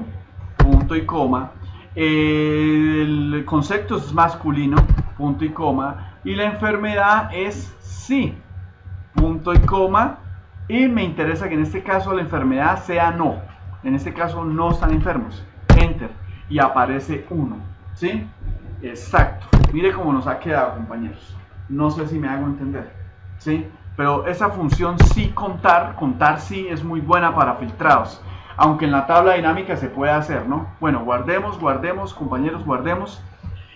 punto y coma. El concepto es masculino, punto y coma. Y la enfermedad es sí, punto y coma. Y me interesa que en este caso la enfermedad sea no. En este caso no están enfermos. Enter. Y aparece 1. ¿Sí? Exacto. Mire cómo nos ha quedado, compañeros. No sé si me hago entender. ¿Sí? Pero esa función sí contar sí es muy buena para filtrados. Aunque en la tabla dinámica se puede hacer, ¿no? Bueno, guardemos, compañeros, guardemos.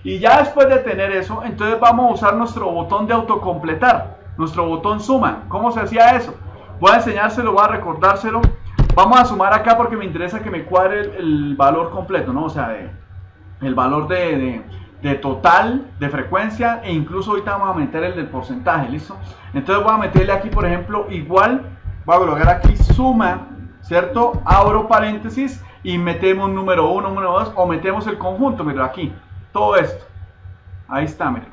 Y ya después de tener eso, entonces vamos a usar nuestro botón de autocompletar. Nuestro botón suma. ¿Cómo se hacía eso? Voy a enseñárselo, voy a recordárselo. Vamos a sumar acá porque me interesa que me cuadre el valor completo, ¿no? O sea, el valor de total, de frecuencia, e incluso ahorita vamos a meter el del porcentaje, ¿listo? Entonces voy a meterle aquí, por ejemplo, igual, voy a colocar aquí suma, ¿cierto? Abro paréntesis y metemos número 1, número 2, o metemos el conjunto, mira aquí, todo esto. Ahí está, mira.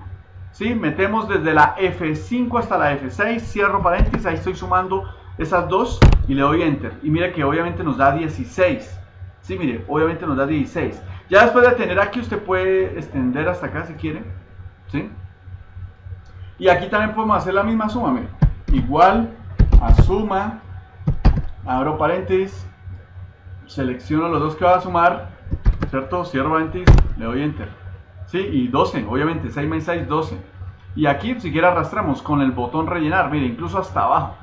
¿Sí? Metemos desde la F5 hasta la F6, cierro paréntesis, ahí estoy sumando esas dos y le doy enter. Y mire que obviamente nos da 16. Sí, mire, obviamente nos da 16. Ya después de tener aquí, usted puede extender hasta acá si quiere. ¿Sí? Y aquí también podemos hacer la misma suma, mire. Igual a suma, abro paréntesis, selecciono los dos que va a sumar, ¿cierto? Cierro paréntesis, le doy enter. ¿Sí? Y 12, obviamente, 6 más 6, 12. Y aquí, si quiere, arrastramos con el botón rellenar, mire, incluso hasta abajo.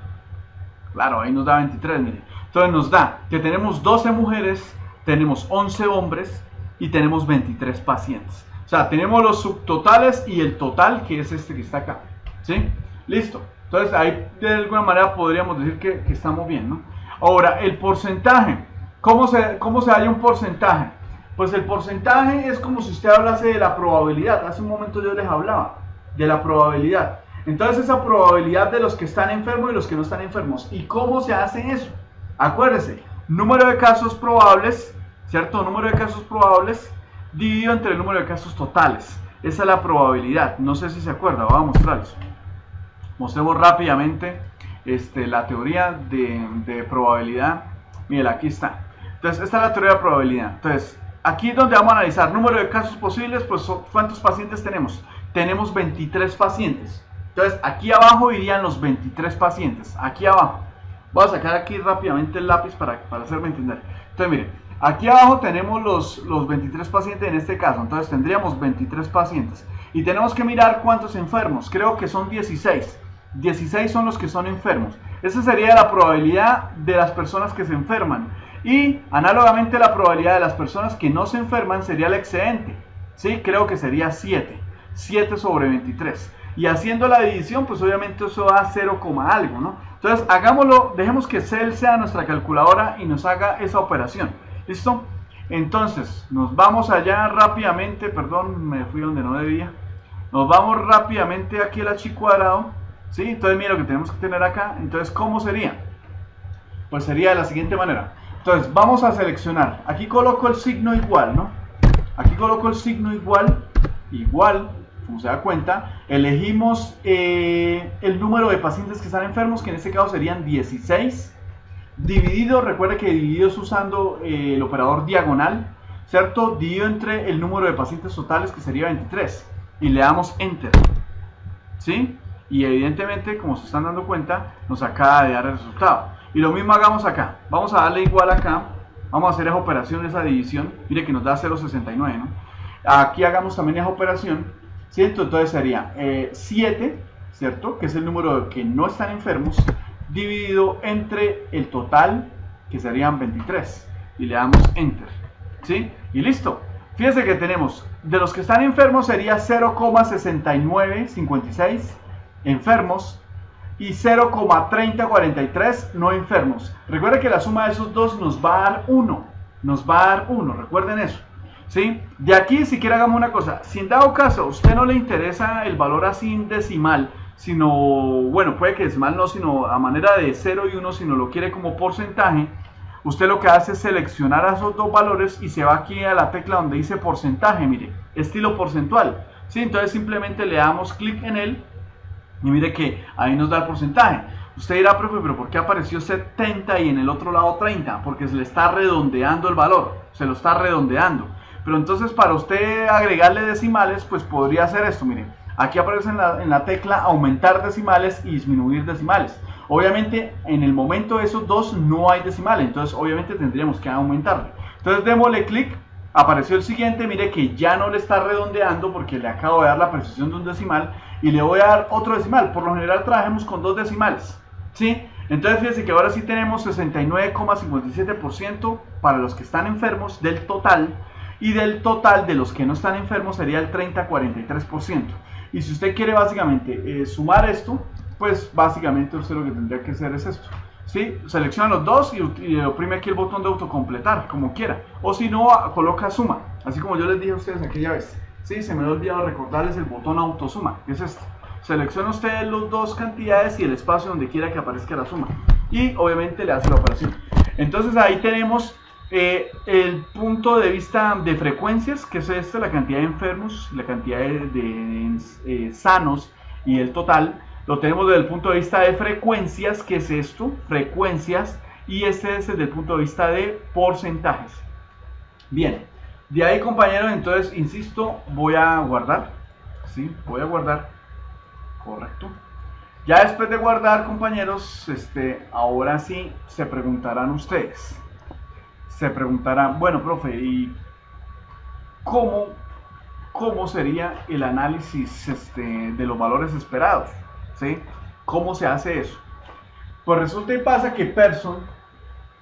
Claro, ahí nos da 23, mire. Entonces nos da que tenemos 12 mujeres, tenemos 11 hombres y tenemos 23 pacientes. O sea, tenemos los subtotales y el total, que es este que está acá. ¿Sí? Listo. Entonces ahí de alguna manera podríamos decir que estamos bien, ¿no? Ahora, el porcentaje. ¿Cómo se halla un porcentaje? Pues el porcentaje es como si usted hablase de la probabilidad. Hace un momento yo les hablaba de la probabilidad. Entonces esa probabilidad de los que están enfermos y los que no están enfermos. ¿Y cómo se hace eso? Acuérdese, número de casos probables, ¿cierto? Número de casos probables dividido entre el número de casos totales. Esa es la probabilidad. No sé si se acuerda, voy a mostrarles. Mostremos rápidamente la teoría de probabilidad. Miren, aquí está. Entonces, esta es la teoría de probabilidad. Entonces, aquí es donde vamos a analizar número de casos posibles, pues ¿cuántos pacientes tenemos? Tenemos 23 pacientes. Entonces, aquí abajo irían los 23 pacientes. Aquí abajo. Voy a sacar aquí rápidamente el lápiz para hacerme entender. Entonces, miren, aquí abajo tenemos los 23 pacientes en este caso. Entonces, tendríamos 23 pacientes. Y tenemos que mirar cuántos enfermos. Creo que son 16. 16 son los que son enfermos. Esa sería la probabilidad de las personas que se enferman. Y análogamente la probabilidad de las personas que no se enferman sería el excedente. ¿Sí? Creo que sería 7. 7 sobre 23. Y haciendo la división, pues obviamente eso da 0, algo, ¿no? Entonces hagámoslo, dejemos que Excel sea nuestra calculadora y nos haga esa operación. ¿Listo? Entonces, nos vamos allá rápidamente, perdón, me fui donde no debía. Nos vamos rápidamente aquí al H cuadrado. ¿Sí? Entonces mira lo que tenemos que tener acá. Entonces, ¿cómo sería? Pues sería de la siguiente manera. Entonces, vamos a seleccionar. Aquí coloco el signo igual, ¿no? Aquí coloco el signo igual, como se da cuenta. Elegimos el número de pacientes que están enfermos, que en este caso serían 16. Dividido, recuerde que dividido es usando el operador diagonal, ¿cierto? Dividido entre el número de pacientes totales, que sería 23. Y le damos Enter. ¿Sí? Y evidentemente, como se están dando cuenta, nos acaba de dar el resultado. Y lo mismo hagamos acá. Vamos a darle igual acá. Vamos a hacer esa operación, esa división. Mire que nos da 0,69, ¿no? Aquí hagamos también esa operación. ¿Cierto? Entonces sería 7, ¿cierto? Que es el número de que no están enfermos, dividido entre el total, que serían 23. Y le damos Enter. ¿Sí? Y listo. Fíjense que tenemos, de los que están enfermos sería 0,6956 enfermos, y 0,3043 no enfermos. Recuerden que la suma de esos dos nos va a dar 1. Nos va a dar 1, recuerden eso. ¿Sí? De aquí, si quiere, hagamos una cosa. Si en dado caso a usted no le interesa el valor así en decimal, sino, bueno, puede que decimal no, sino a manera de 0 y 1, sino lo quiere como porcentaje, usted lo que hace es seleccionar a esos dos valores y se va aquí a la tecla donde dice porcentaje, mire, estilo porcentual. ¿Sí? Entonces simplemente le damos clic en él y mire que ahí nos da el porcentaje. Usted dirá, profe, pero ¿por qué apareció 70 y en el otro lado 30? Porque se le está redondeando el valor, se lo está redondeando. Pero entonces para usted agregarle decimales, pues podría hacer esto, miren. Aquí aparece en la tecla aumentar decimales y disminuir decimales. Obviamente en el momento de esos dos no hay decimales, entonces obviamente tendríamos que aumentarle. Entonces démosle clic, apareció el siguiente, mire que ya no le está redondeando porque le acabo de dar la precisión de un decimal y le voy a dar otro decimal. Por lo general trabajamos con dos decimales, ¿sí? Entonces fíjense que ahora sí tenemos 69,57% para los que están enfermos del total, y del total de los que no están enfermos sería el 30,43%. Y si usted quiere básicamente sumar esto, pues básicamente usted lo que tendría que hacer es esto, ¿sí? Selecciona los dos y oprime aquí el botón de autocompletar, como quiera. O si no, coloca suma, así como yo les dije a ustedes aquella vez. Sí, se me ha olvidado recordarles el botón autosuma, que es este. Selecciona usted las dos cantidades y el espacio donde quiera que aparezca la suma. Y obviamente le hace la operación. Entonces ahí tenemos el punto de vista de frecuencias, que es esta, la cantidad de enfermos, la cantidad de sanos y el total. Lo tenemos desde el punto de vista de frecuencias, que es esto, frecuencias, y este es desde el punto de vista de porcentajes. Bien, de ahí, compañeros, entonces, insisto, voy a guardar, ¿sí? Voy a guardar, correcto. Ya después de guardar, compañeros, ahora sí se preguntarán ustedes. Se preguntarán, bueno, profe, ¿y cómo sería el análisis de los valores esperados? ¿Sí? ¿Cómo se hace eso? Pues resulta y pasa que Pearson,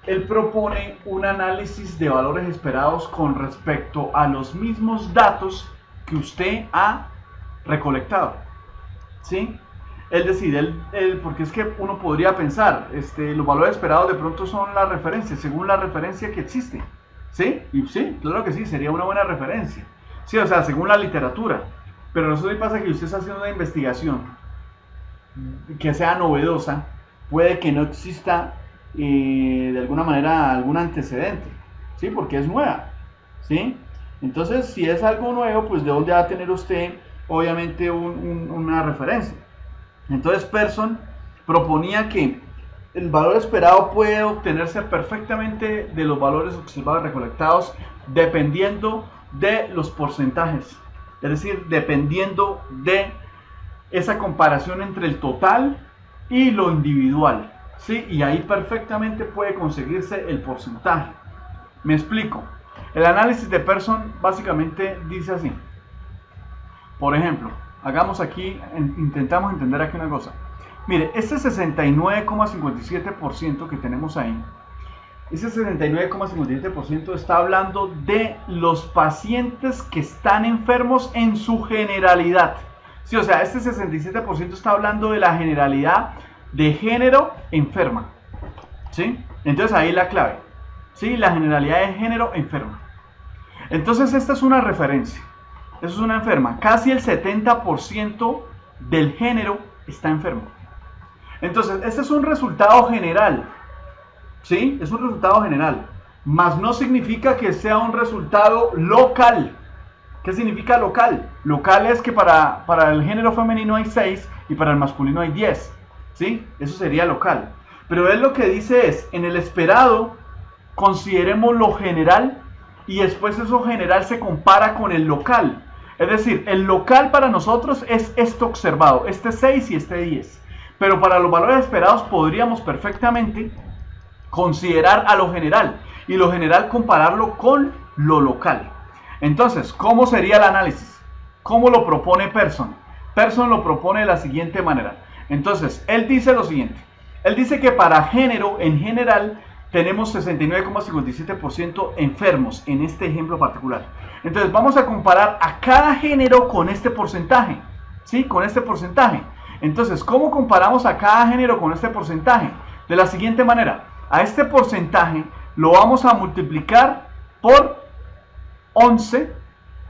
él propone un análisis de valores esperados con respecto a los mismos datos que usted ha recolectado, ¿sí? Es decir, porque es que uno podría pensar, los valores esperados de pronto son la referencia, según la referencia que existe, ¿sí? Y sí, claro que sí, sería una buena referencia, sí, o sea, según la literatura. Pero resulta y pasa que usted está haciendo una investigación que sea novedosa, puede que no exista de alguna manera algún antecedente, ¿sí? Porque es nueva, ¿sí? Entonces, si es algo nuevo, pues de dónde va a tener usted, obviamente, una referencia. Entonces, Pearson proponía que el valor esperado puede obtenerse perfectamente de los valores observados recolectados dependiendo de los porcentajes, es decir, dependiendo de esa comparación entre el total y lo individual, ¿sí? Y ahí perfectamente puede conseguirse el porcentaje. Me explico. El análisis de Pearson básicamente dice así. Por ejemplo, hagamos aquí, intentamos entender aquí una cosa. Mire, este 69,57% que tenemos ahí, ese 69,57% está hablando de los pacientes que están enfermos en su generalidad. Sí, o sea, este 67% está hablando de la generalidad de género enferma, ¿sí? Entonces ahí la clave, ¿sí? La generalidad de género enferma. Entonces esta es una referencia, eso es una enferma. Casi el 70% del género está enfermo. Entonces este es un resultado general, ¿sí? Es un resultado general, mas no significa que sea un resultado local. ¿Qué significa local? Local es que para el género femenino hay 6 y para el masculino hay 10, ¿sí? Eso sería local. Pero él lo que dice es, en el esperado, consideremos lo general y después eso general se compara con el local. Es decir, el local para nosotros es esto observado, este 6 y este 10. Pero para los valores esperados podríamos perfectamente considerar a lo general y lo general compararlo con lo local. Entonces, ¿cómo sería el análisis? ¿Cómo lo propone Pearson? Pearson lo propone de la siguiente manera. Entonces, él dice lo siguiente. Él dice que para género, en general, tenemos 69,57% enfermos en este ejemplo particular. Entonces, vamos a comparar a cada género con este porcentaje, ¿sí? Con este porcentaje. Entonces, ¿cómo comparamos a cada género con este porcentaje? De la siguiente manera, a este porcentaje lo vamos a multiplicar por 11,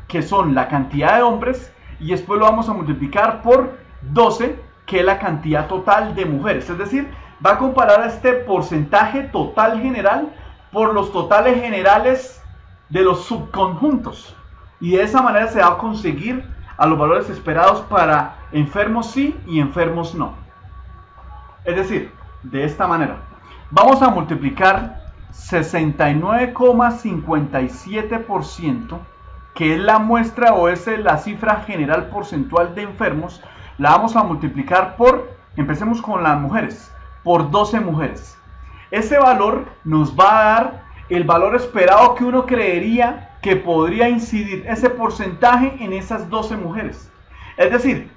que son la cantidad de hombres, y después lo vamos a multiplicar por 12, que es la cantidad total de mujeres. Es decir, va a comparar a este porcentaje total general por los totales generales de los subconjuntos. Y de esa manera se va a conseguir a los valores esperados para enfermos sí y enfermos no. Es decir, de esta manera. Vamos a multiplicar 69,57%, que es la muestra o es la cifra general porcentual de enfermos, la vamos a multiplicar por, empecemos con las mujeres, por 12 mujeres. Ese valor nos va a dar el valor esperado que uno creería que podría incidir ese porcentaje en esas 12 mujeres. Es decir,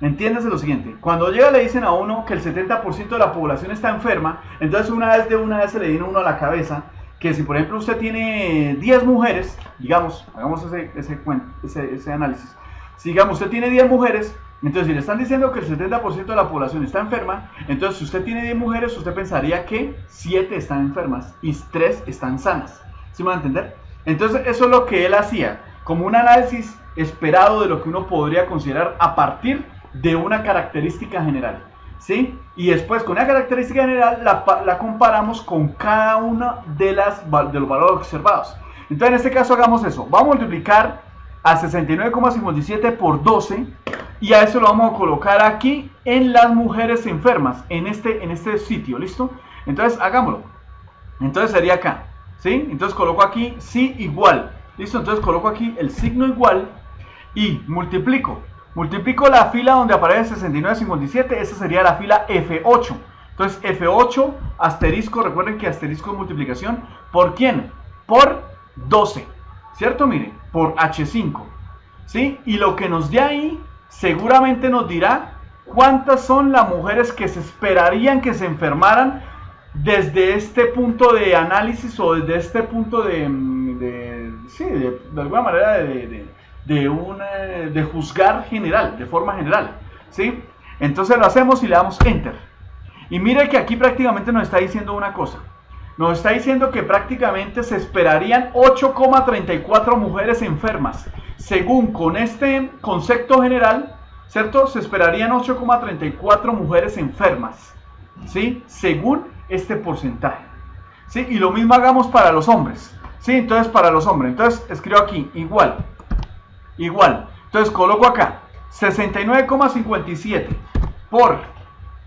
entiéndase lo siguiente, cuando llega le dicen a uno que el 70% de la población está enferma, entonces una vez se le viene a uno a la cabeza que si por ejemplo usted tiene 10 mujeres, digamos, hagamos ese análisis, si digamos usted tiene 10 mujeres, entonces si le están diciendo que el 70% de la población está enferma, entonces si usted tiene 10 mujeres, usted pensaría que 7 están enfermas y 3 están sanas. ¿Sí me van a entender? Entonces eso es lo que él hacía, como un análisis esperado de lo que uno podría considerar a partir de una característica general. ¿Sí? Y después con la característica general la comparamos con cada una de los valores observados. Entonces en este caso hagamos eso, vamos a multiplicar a 69,57 por 12 y a eso lo vamos a colocar aquí en las mujeres enfermas, en este sitio, ¿listo? Entonces hagámoslo. Entonces sería acá, ¿sí? Entonces coloco aquí sí igual, ¿listo? Entonces coloco aquí el signo igual y multiplico la fila donde aparece 69,57, esa sería la fila F8. Entonces F8 asterisco, recuerden que asterisco es multiplicación, ¿por quién? Por 12, ¿cierto? Miren, por H5, ¿sí? Y lo que nos dé ahí seguramente nos dirá cuántas son las mujeres que se esperarían que se enfermaran desde este punto de análisis o desde este punto de alguna manera de juzgar general, de forma general, ¿sí? Entonces lo hacemos y le damos Enter. Y mire que aquí prácticamente nos está diciendo una cosa. Nos está diciendo que prácticamente se esperarían 8,34 mujeres enfermas. Según con este concepto general, ¿cierto? Se esperarían 8,34 mujeres enfermas, ¿sí? Según este porcentaje, ¿sí? Y lo mismo hagamos para los hombres, ¿sí? Entonces para los hombres, entonces escribo aquí igual. Entonces coloco acá 69,57 por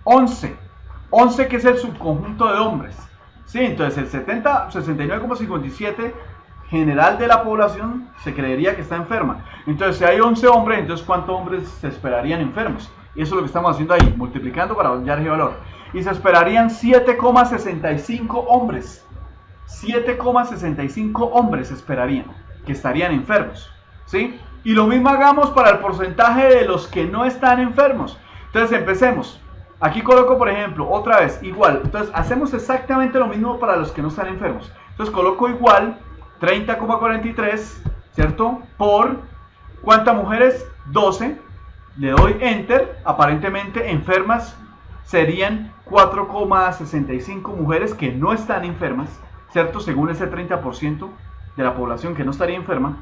11 que es el subconjunto de hombres, ¿sí? Entonces el 69,57 general de la población se creería que está enferma. Entonces si hay 11 hombres, entonces ¿cuántos hombres se esperarían enfermos? Y eso es lo que estamos haciendo ahí, multiplicando para hallar ese valor. Y se esperarían 7,65 hombres. 7,65 hombres se esperarían que estarían enfermos, ¿sí? Y lo mismo hagamos para el porcentaje de los que no están enfermos. Entonces empecemos. Aquí coloco, por ejemplo, otra vez, igual. Entonces hacemos exactamente lo mismo para los que no están enfermos. Entonces coloco igual 30,43, ¿cierto? Por, ¿cuántas mujeres? 12. Le doy Enter. Aparentemente enfermas serían 4,65 mujeres que no están enfermas, ¿cierto? Según ese 30% de la población que no estaría enferma.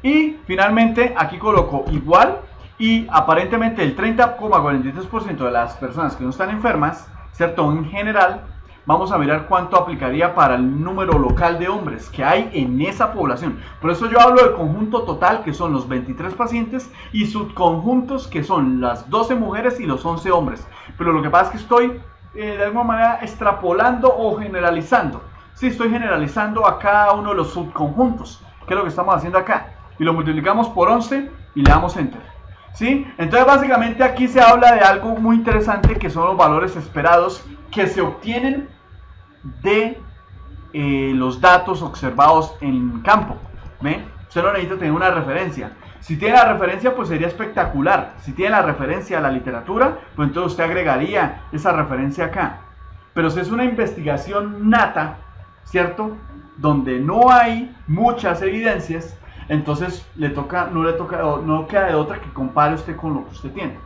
Y finalmente aquí coloco igual y aparentemente el 30,43% de las personas que no están enfermas, ¿cierto? En general, vamos a mirar cuánto aplicaría para el número local de hombres que hay en esa población. Por eso yo hablo del conjunto total, que son los 23 pacientes, y subconjuntos, que son las 12 mujeres y los 11 hombres. Pero lo que pasa es que estoy de alguna manera extrapolando o generalizando. Sí, estoy generalizando a cada uno de los subconjuntos, que es lo que estamos haciendo acá. Y lo multiplicamos por 11 y le damos Enter, ¿sí? Entonces básicamente aquí se habla de algo muy interesante, que son los valores esperados que se obtienen de los datos observados en campo. ¿Ve? Usted no necesita tener una referencia. Si tiene la referencia, pues sería espectacular. Si tiene la referencia a la literatura, pues entonces usted agregaría esa referencia acá. Pero si es una investigación nata, ¿cierto? Donde no hay muchas evidencias, entonces no queda de otra que compare usted con lo que usted tiene.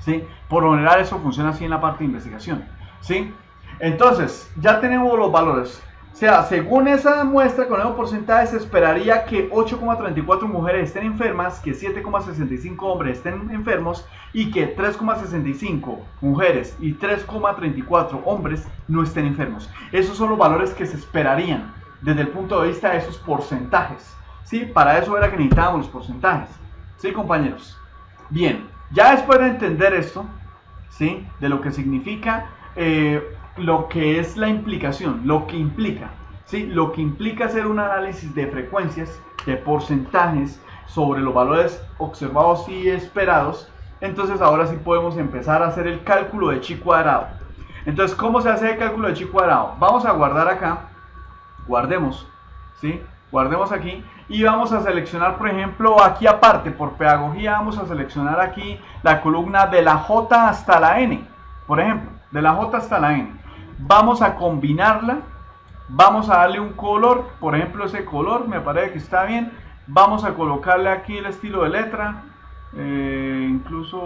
¿sí? Por lo general eso funciona así en la parte de investigación, ¿sí? Entonces, ya tenemos los valores. O sea, según esa muestra con el porcentaje, se esperaría que 8,34 mujeres estén enfermas, que 7,65 hombres estén enfermos y que 3,65 mujeres y 3,34 hombres no estén enfermos. Esos son los valores que se esperarían desde el punto de vista de esos porcentajes, ¿sí? Para eso era que necesitábamos los porcentajes, ¿sí, compañeros? Bien, ya después de entender esto, ¿sí? De lo que significa lo que es la implicación, lo que implica, ¿sí? Lo que implica hacer un análisis de frecuencias, de porcentajes sobre los valores observados y esperados. Entonces ahora sí podemos empezar a hacer el cálculo de chi cuadrado. Entonces, ¿cómo se hace el cálculo de chi cuadrado? Vamos a guardar acá, guardemos, ¿sí? Guardemos aquí y vamos a seleccionar, por ejemplo, aquí aparte, por pedagogía, vamos a seleccionar aquí la columna de la J hasta la N, por ejemplo, de la J hasta la N. Vamos a combinarla, vamos a darle un color, por ejemplo, ese color me parece que está bien. Vamos a colocarle aquí el estilo de letra, incluso,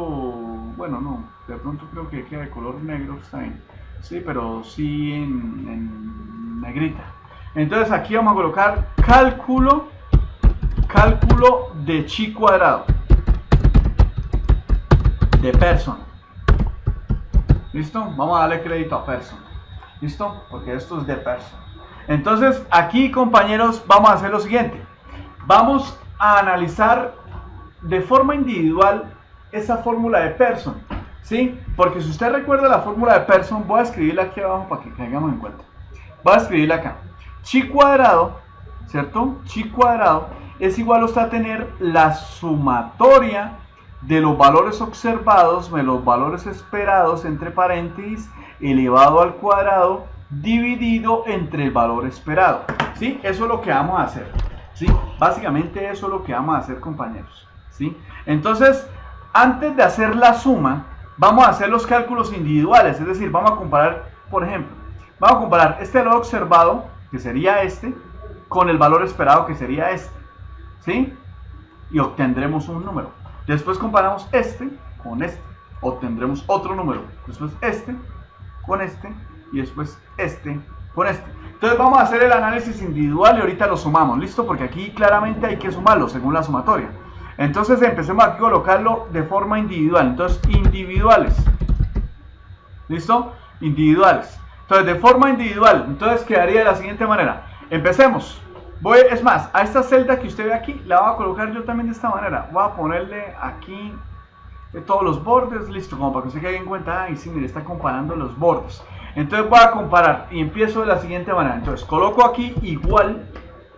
bueno, no, de pronto creo que queda de color negro, está bien, sí, pero sí en negrita. Entonces aquí vamos a colocar cálculo de chi cuadrado de person. ¿Listo? Vamos a darle crédito a person. ¿Listo? Porque esto es de person. Entonces aquí, compañeros, vamos a hacer lo siguiente. Vamos a analizar de forma individual esa fórmula de person, ¿sí? Porque si usted recuerda la fórmula de person, voy a escribirla aquí abajo para que caigamos en cuenta. Voy a escribirla acá. Chi cuadrado, ¿cierto? Chi cuadrado es igual a usted a tener la sumatoria de los valores observados menos los valores esperados, entre paréntesis, elevado al cuadrado, dividido entre el valor esperado, ¿sí? Eso es lo que vamos a hacer, ¿sí? Básicamente eso es lo que vamos a hacer, compañeros, ¿sí? Entonces, antes de hacer la suma, vamos a hacer los cálculos individuales, es decir, vamos a comparar, por ejemplo, vamos a comparar este valor observado, que sería este, con el valor esperado, que sería este, ¿sí? Y obtendremos un número. Después comparamos este con este, obtendremos otro número. Después este con este y después este con este. Entonces vamos a hacer el análisis individual y ahorita lo sumamos, ¿listo? Porque aquí claramente hay que sumarlo según la sumatoria. Entonces empecemos aquí a colocarlo de forma individual. Entonces individuales, ¿listo? Individuales. Entonces de forma individual, entonces quedaría de la siguiente manera. Empecemos. Es más, a esta celda que usted ve aquí, la voy a colocar yo también de esta manera. Voy a ponerle aquí todos los bordes, listo, como para que usted caiga en cuenta. Ay, sí, mire, está comparando los bordes. Entonces voy a comparar y empiezo de la siguiente manera. Entonces coloco aquí igual,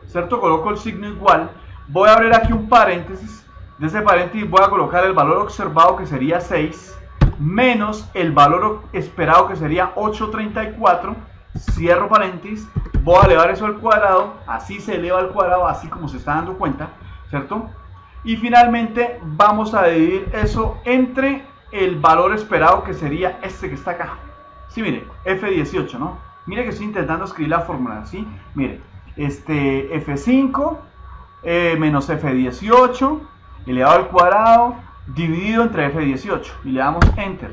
¿cierto? Coloco el signo igual. Voy a abrir aquí un paréntesis. De ese paréntesis voy a colocar el valor observado, que sería 6, menos el valor esperado, que sería 8,34. Cierro paréntesis. Voy a elevar eso al cuadrado, así se eleva al cuadrado, así como se está dando cuenta, ¿cierto? Y finalmente vamos a dividir eso entre el valor esperado, que sería este que está acá. Sí, mire, F18, ¿no? Mire que estoy intentando escribir la fórmula, ¿sí? Mire, F5 menos F18 elevado al cuadrado dividido entre F18 y le damos Enter.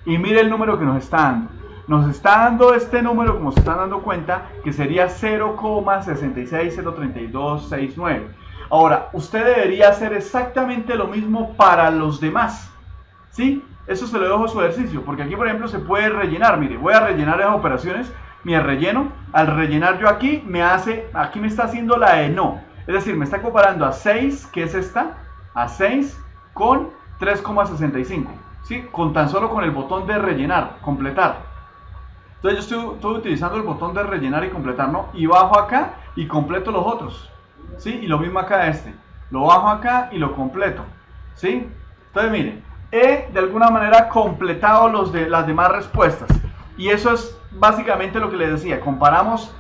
Y mire el número que nos está dando. Nos está dando este número, como se están dando cuenta, que sería 0,66032269. Ahora, usted debería hacer exactamente lo mismo para los demás, ¿sí? Eso se lo dejo a su ejercicio, porque aquí, por ejemplo, se puede rellenar. Mire, voy a rellenar esas operaciones. Mire, relleno. Al rellenar yo aquí, aquí me está haciendo la de no. Es decir, me está comparando a 6, que es esta, a 6 con 3,65, ¿sí? Con tan solo con el botón de rellenar, completar. Entonces yo estoy utilizando el botón de rellenar y completar, ¿no? Y bajo acá y completo los otros, ¿sí? Y lo mismo acá lo bajo acá y lo completo, ¿sí? Entonces miren, he de alguna manera completado las demás respuestas. Y eso es básicamente lo que les decía, comparamos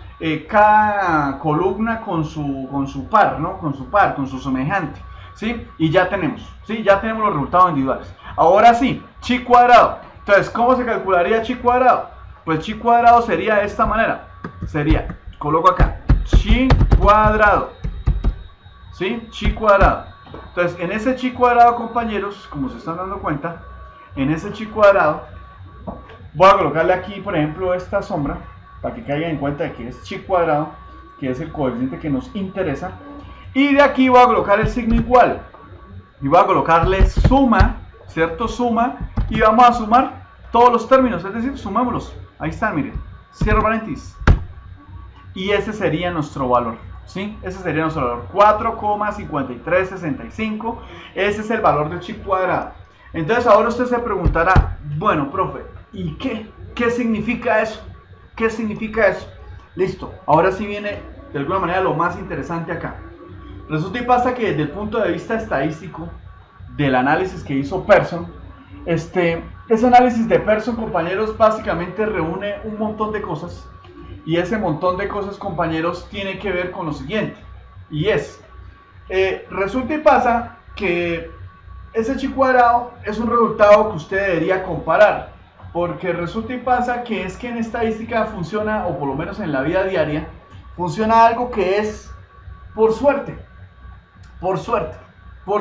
cada columna con su par, ¿no? Con su semejante, ¿sí? Y ya tenemos, ¿sí? Ya tenemos los resultados individuales. Ahora sí, chi cuadrado. Entonces, ¿cómo se calcularía chi cuadrado? Pues chi cuadrado sería de esta manera. Sería, coloco acá, chi cuadrado. ¿Sí? Chi cuadrado. Entonces, en ese chi cuadrado, compañeros, como se están dando cuenta, en ese chi cuadrado, voy a colocarle aquí, por ejemplo, esta sombra, para que caigan en cuenta de que es chi cuadrado, que es el coeficiente que nos interesa. Y de aquí voy a colocar el signo igual. Y voy a colocarle suma, ¿cierto? Suma. Y vamos a sumar todos los términos, es decir, sumámoslos. Ahí están, miren. Cierro paréntesis. Y ese sería nuestro valor, ¿sí? Ese sería nuestro valor. 4,5365. Ese es el valor del chi cuadrado. Entonces ahora usted se preguntará, bueno, profe, ¿y qué? ¿Qué significa eso? ¿Qué significa eso? Listo, ahora sí viene de alguna manera lo más interesante acá. Resulta y pasa que desde el punto de vista estadístico del análisis que hizo Pearson, ese análisis de Pearson, compañeros, básicamente reúne un montón de cosas, y ese montón de cosas, compañeros, tiene que ver con lo siguiente, y es, resulta y pasa que ese chi cuadrado es un resultado que usted debería comparar, porque resulta y pasa que es que en estadística funciona, o por lo menos en la vida diaria, funciona algo que es por suerte, por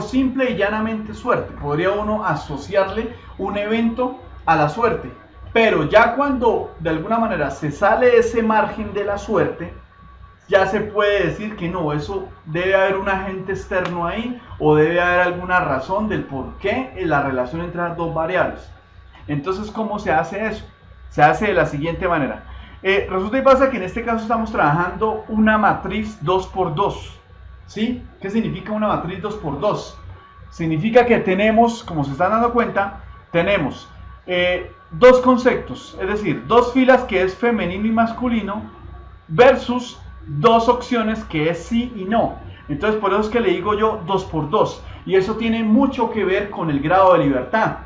simple y llanamente suerte. Podría uno asociarle un evento a la suerte, pero ya cuando de alguna manera se sale ese margen de la suerte, ya se puede decir que no, eso debe haber un agente externo ahí, o debe haber alguna razón del por qué la relación entre las dos variables. Entonces, ¿cómo se hace eso? Se hace de la siguiente manera. Resulta y pasa que en este caso estamos trabajando una matriz 2×2. ¿Sí? ¿Qué significa una matriz 2×2? Significa que tenemos, como se están dando cuenta, tenemos dos conceptos, es decir, dos filas que es femenino y masculino, versus dos opciones que es sí y no. Entonces, por eso es que le digo yo 2×2. Y eso tiene mucho que ver con el grado de libertad.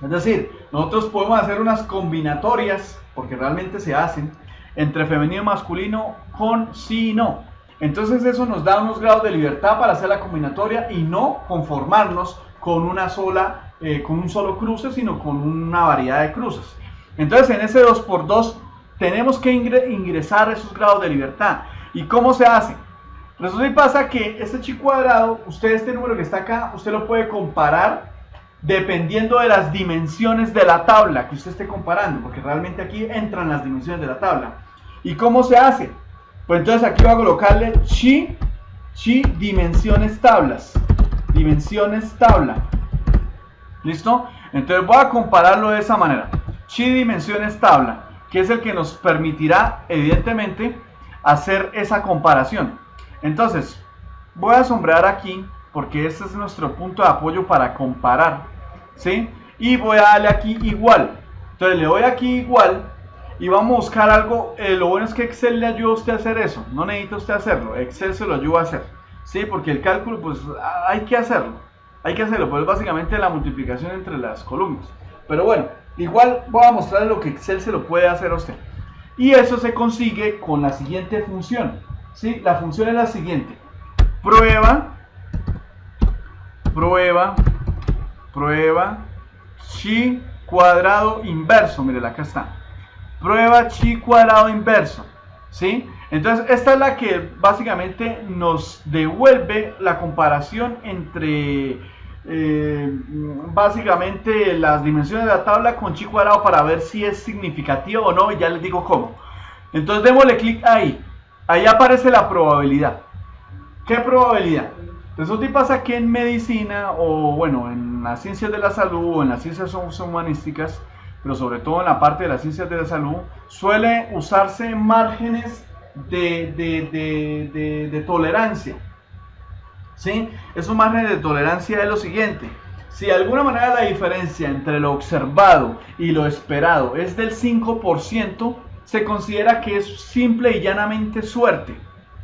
Es decir, nosotros podemos hacer unas combinatorias, porque realmente se hacen, entre femenino y masculino con sí y no. Entonces eso nos da unos grados de libertad para hacer la combinatoria y no conformarnos con una sola, con un solo cruce, sino con una variedad de cruces. Entonces en ese 2×2 tenemos que ingresar esos grados de libertad. ¿Y cómo se hace? Resulta y pasa que este chi cuadrado, usted este número que está acá, usted lo puede comparar dependiendo de las dimensiones de la tabla que usted esté comparando, porque realmente aquí entran las dimensiones de la tabla. ¿Y cómo se hace? Pues entonces aquí voy a colocarle chi dimensiones tablas, dimensiones tabla. ¿Listo? Entonces voy a compararlo de esa manera. Chi dimensiones tabla, que es el que nos permitirá evidentemente hacer esa comparación. Entonces voy a sombrear aquí, porque este es nuestro punto de apoyo para comparar, ¿sí? Y voy a darle aquí igual. Entonces le doy aquí igual y vamos a buscar algo. Lo bueno es que Excel le ayuda a usted a hacer eso, no necesita usted hacerlo, Excel se lo ayuda a hacer, ¿sí? Porque el cálculo pues hay que hacerlo, pues es básicamente la multiplicación entre las columnas. Pero bueno, igual voy a mostrarle lo que Excel se lo puede hacer a usted. Y eso se consigue con la siguiente función, ¿sí? La función es la siguiente: prueba chi cuadrado inverso. Miren, acá está. Prueba chi cuadrado inverso, ¿sí? Entonces esta es la que básicamente nos devuelve la comparación entre básicamente las dimensiones de la tabla con chi cuadrado para ver si es significativo o no, y ya les digo cómo. Entonces démosle clic ahí. Ahí aparece la probabilidad. ¿Qué probabilidad? Resulta y pasa que en medicina, o bueno, en las ciencias de la salud o en las ciencias humanísticas, pero sobre todo en la parte de las ciencias de la salud, suele usarse márgenes de tolerancia, ¿sí? Esos márgenes de tolerancia es lo siguiente: si de alguna manera la diferencia entre lo observado y lo esperado es del 5%, se considera que es simple y llanamente suerte,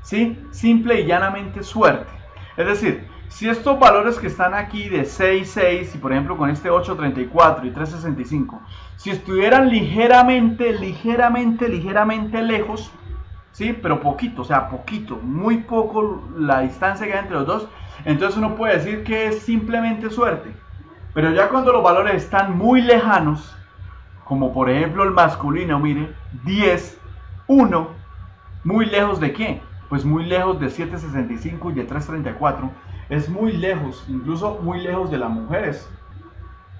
¿sí? Simple y llanamente suerte. Es decir, si estos valores que están aquí de 6, 6 y por ejemplo con este 8.34 y 3.65, si estuvieran ligeramente lejos, ¿sí? Pero poquito, o sea, poquito, muy poco la distancia que hay entre los dos, entonces uno puede decir que es simplemente suerte. Pero ya cuando los valores están muy lejanos, como por ejemplo el masculino, mire, 10, 1, ¿muy lejos de qué? Pues muy lejos de 7.65 y de 3.34, es muy lejos, incluso muy lejos de las mujeres.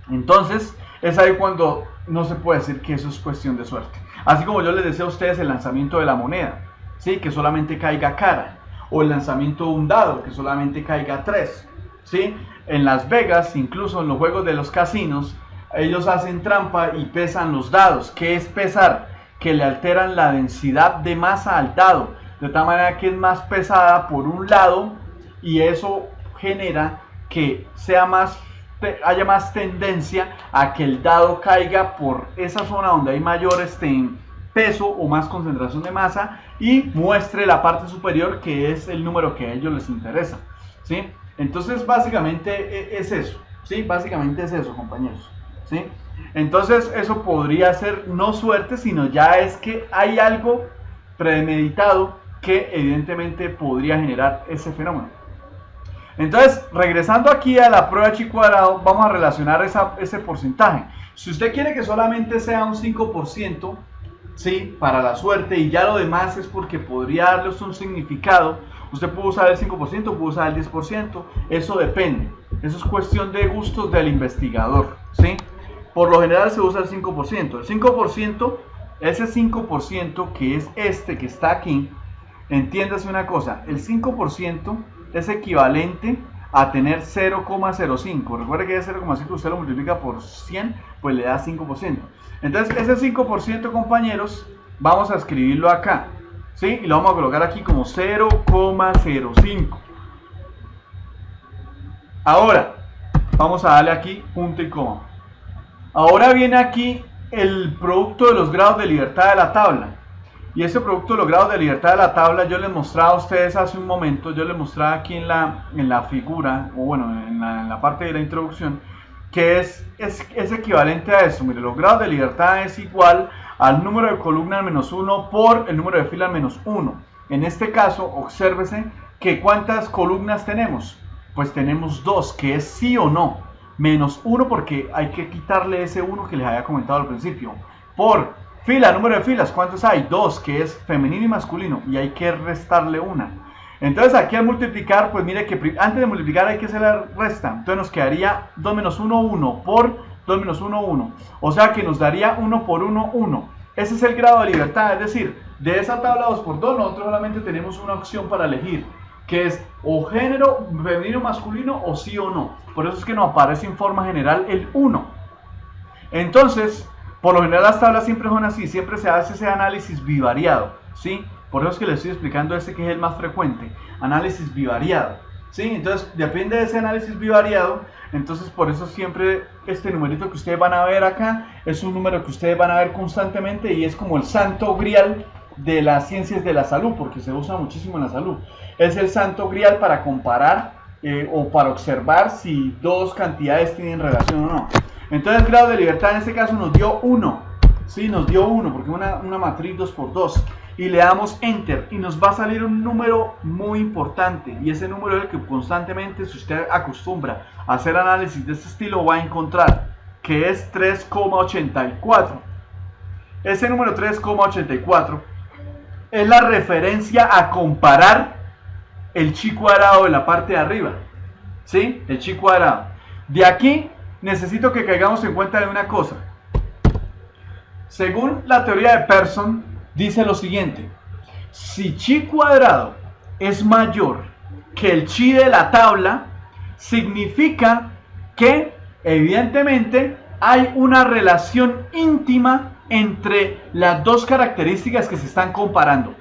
Entonces, es ahí cuando no se puede decir que eso es cuestión de suerte. Así como yo les decía a ustedes el lanzamiento de la moneda, ¿sí? Que solamente caiga cara, o el lanzamiento de un dado, que solamente caiga 3, ¿sí? En Las Vegas, incluso en los juegos de los casinos, ellos hacen trampa y pesan los dados. ¿Qué es pesar? Que le alteran la densidad de masa al dado, de tal manera que es más pesada por un lado, y eso genera que haya más tendencia a que el dado caiga por esa zona donde hay mayor peso o más concentración de masa, y muestre la parte superior, que es el número que a ellos les interesa, ¿sí? Entonces básicamente es eso, ¿sí? Básicamente es eso, compañeros, ¿sí? Entonces eso podría ser no suerte, sino ya es que hay algo premeditado que evidentemente podría generar ese fenómeno. Entonces, regresando aquí a la prueba de chi cuadrado, vamos a relacionar ese porcentaje. Si usted quiere que solamente sea un 5%, ¿sí? Para la suerte, y ya lo demás es porque podría darles un significado, usted puede usar el 5%, puede usar el 10%, eso depende. Eso es cuestión de gustos del investigador, ¿sí? Por lo general se usa el 5%. El 5%, ese 5% que es este que está aquí, entiéndase una cosa, el 5% es equivalente a tener 0,05. Recuerde que ese 0,5 usted lo multiplica por 100, pues le da 5%. Entonces ese 5%, compañeros, vamos a escribirlo acá, ¿sí? Y lo vamos a colocar aquí como 0,05. Ahora, vamos a darle aquí punto y coma. Ahora viene aquí el producto de los grados de libertad de la tabla. Y ese producto de los grados de libertad de la tabla yo les mostraba a ustedes hace un momento, yo les mostraba aquí en la figura, o bueno, en la parte de la introducción, que es equivalente a eso. Mire, los grados de libertad es igual al número de columnas menos 1 por el número de filas menos 1. En este caso, obsérvese que ¿cuántas columnas tenemos? Pues tenemos 2, que es sí o no, menos 1 porque hay que quitarle ese 1 que les había comentado al principio, por fila, número de filas, ¿cuántos hay? 2, que es femenino y masculino, y hay que restarle una. Entonces aquí al multiplicar, pues mire que antes de multiplicar hay que hacer la resta. Entonces nos quedaría 2 menos 1, 1 por 2 menos 1, 1. O sea que nos daría 1 por 1, 1. Ese es el grado de libertad, es decir, de esa tabla 2 por 2 nosotros solamente tenemos una opción para elegir, que es o género femenino masculino o sí o no. Por eso es que nos aparece en forma general el 1. Entonces, por lo general las tablas siempre son así, siempre se hace ese análisis bivariado, ¿sí? Por eso es que les estoy explicando que es el más frecuente, análisis bivariado, ¿sí? Entonces, depende de ese análisis bivariado, entonces por eso siempre este numerito que ustedes van a ver acá es un número que ustedes van a ver constantemente y es como el santo grial de las ciencias de la salud, porque se usa muchísimo en la salud. Es el santo grial para comparar o para observar si dos cantidades tienen relación o no. Entonces el grado de libertad en este caso nos dio 1, ¿sí? Nos dio 1 porque es una matriz 2×2, y le damos enter y nos va a salir un número muy importante, y ese número es el que constantemente, si usted acostumbra a hacer análisis de este estilo, va a encontrar, que es 3,84. Ese número 3,84 es la referencia a comparar el chi cuadrado de la parte de arriba, ¿sí? El chi cuadrado. De aquí necesito que caigamos en cuenta de una cosa. Según la teoría de Pearson, dice lo siguiente: si chi cuadrado es mayor que el chi de la tabla, significa que evidentemente hay una relación íntima entre las dos características que se están comparando,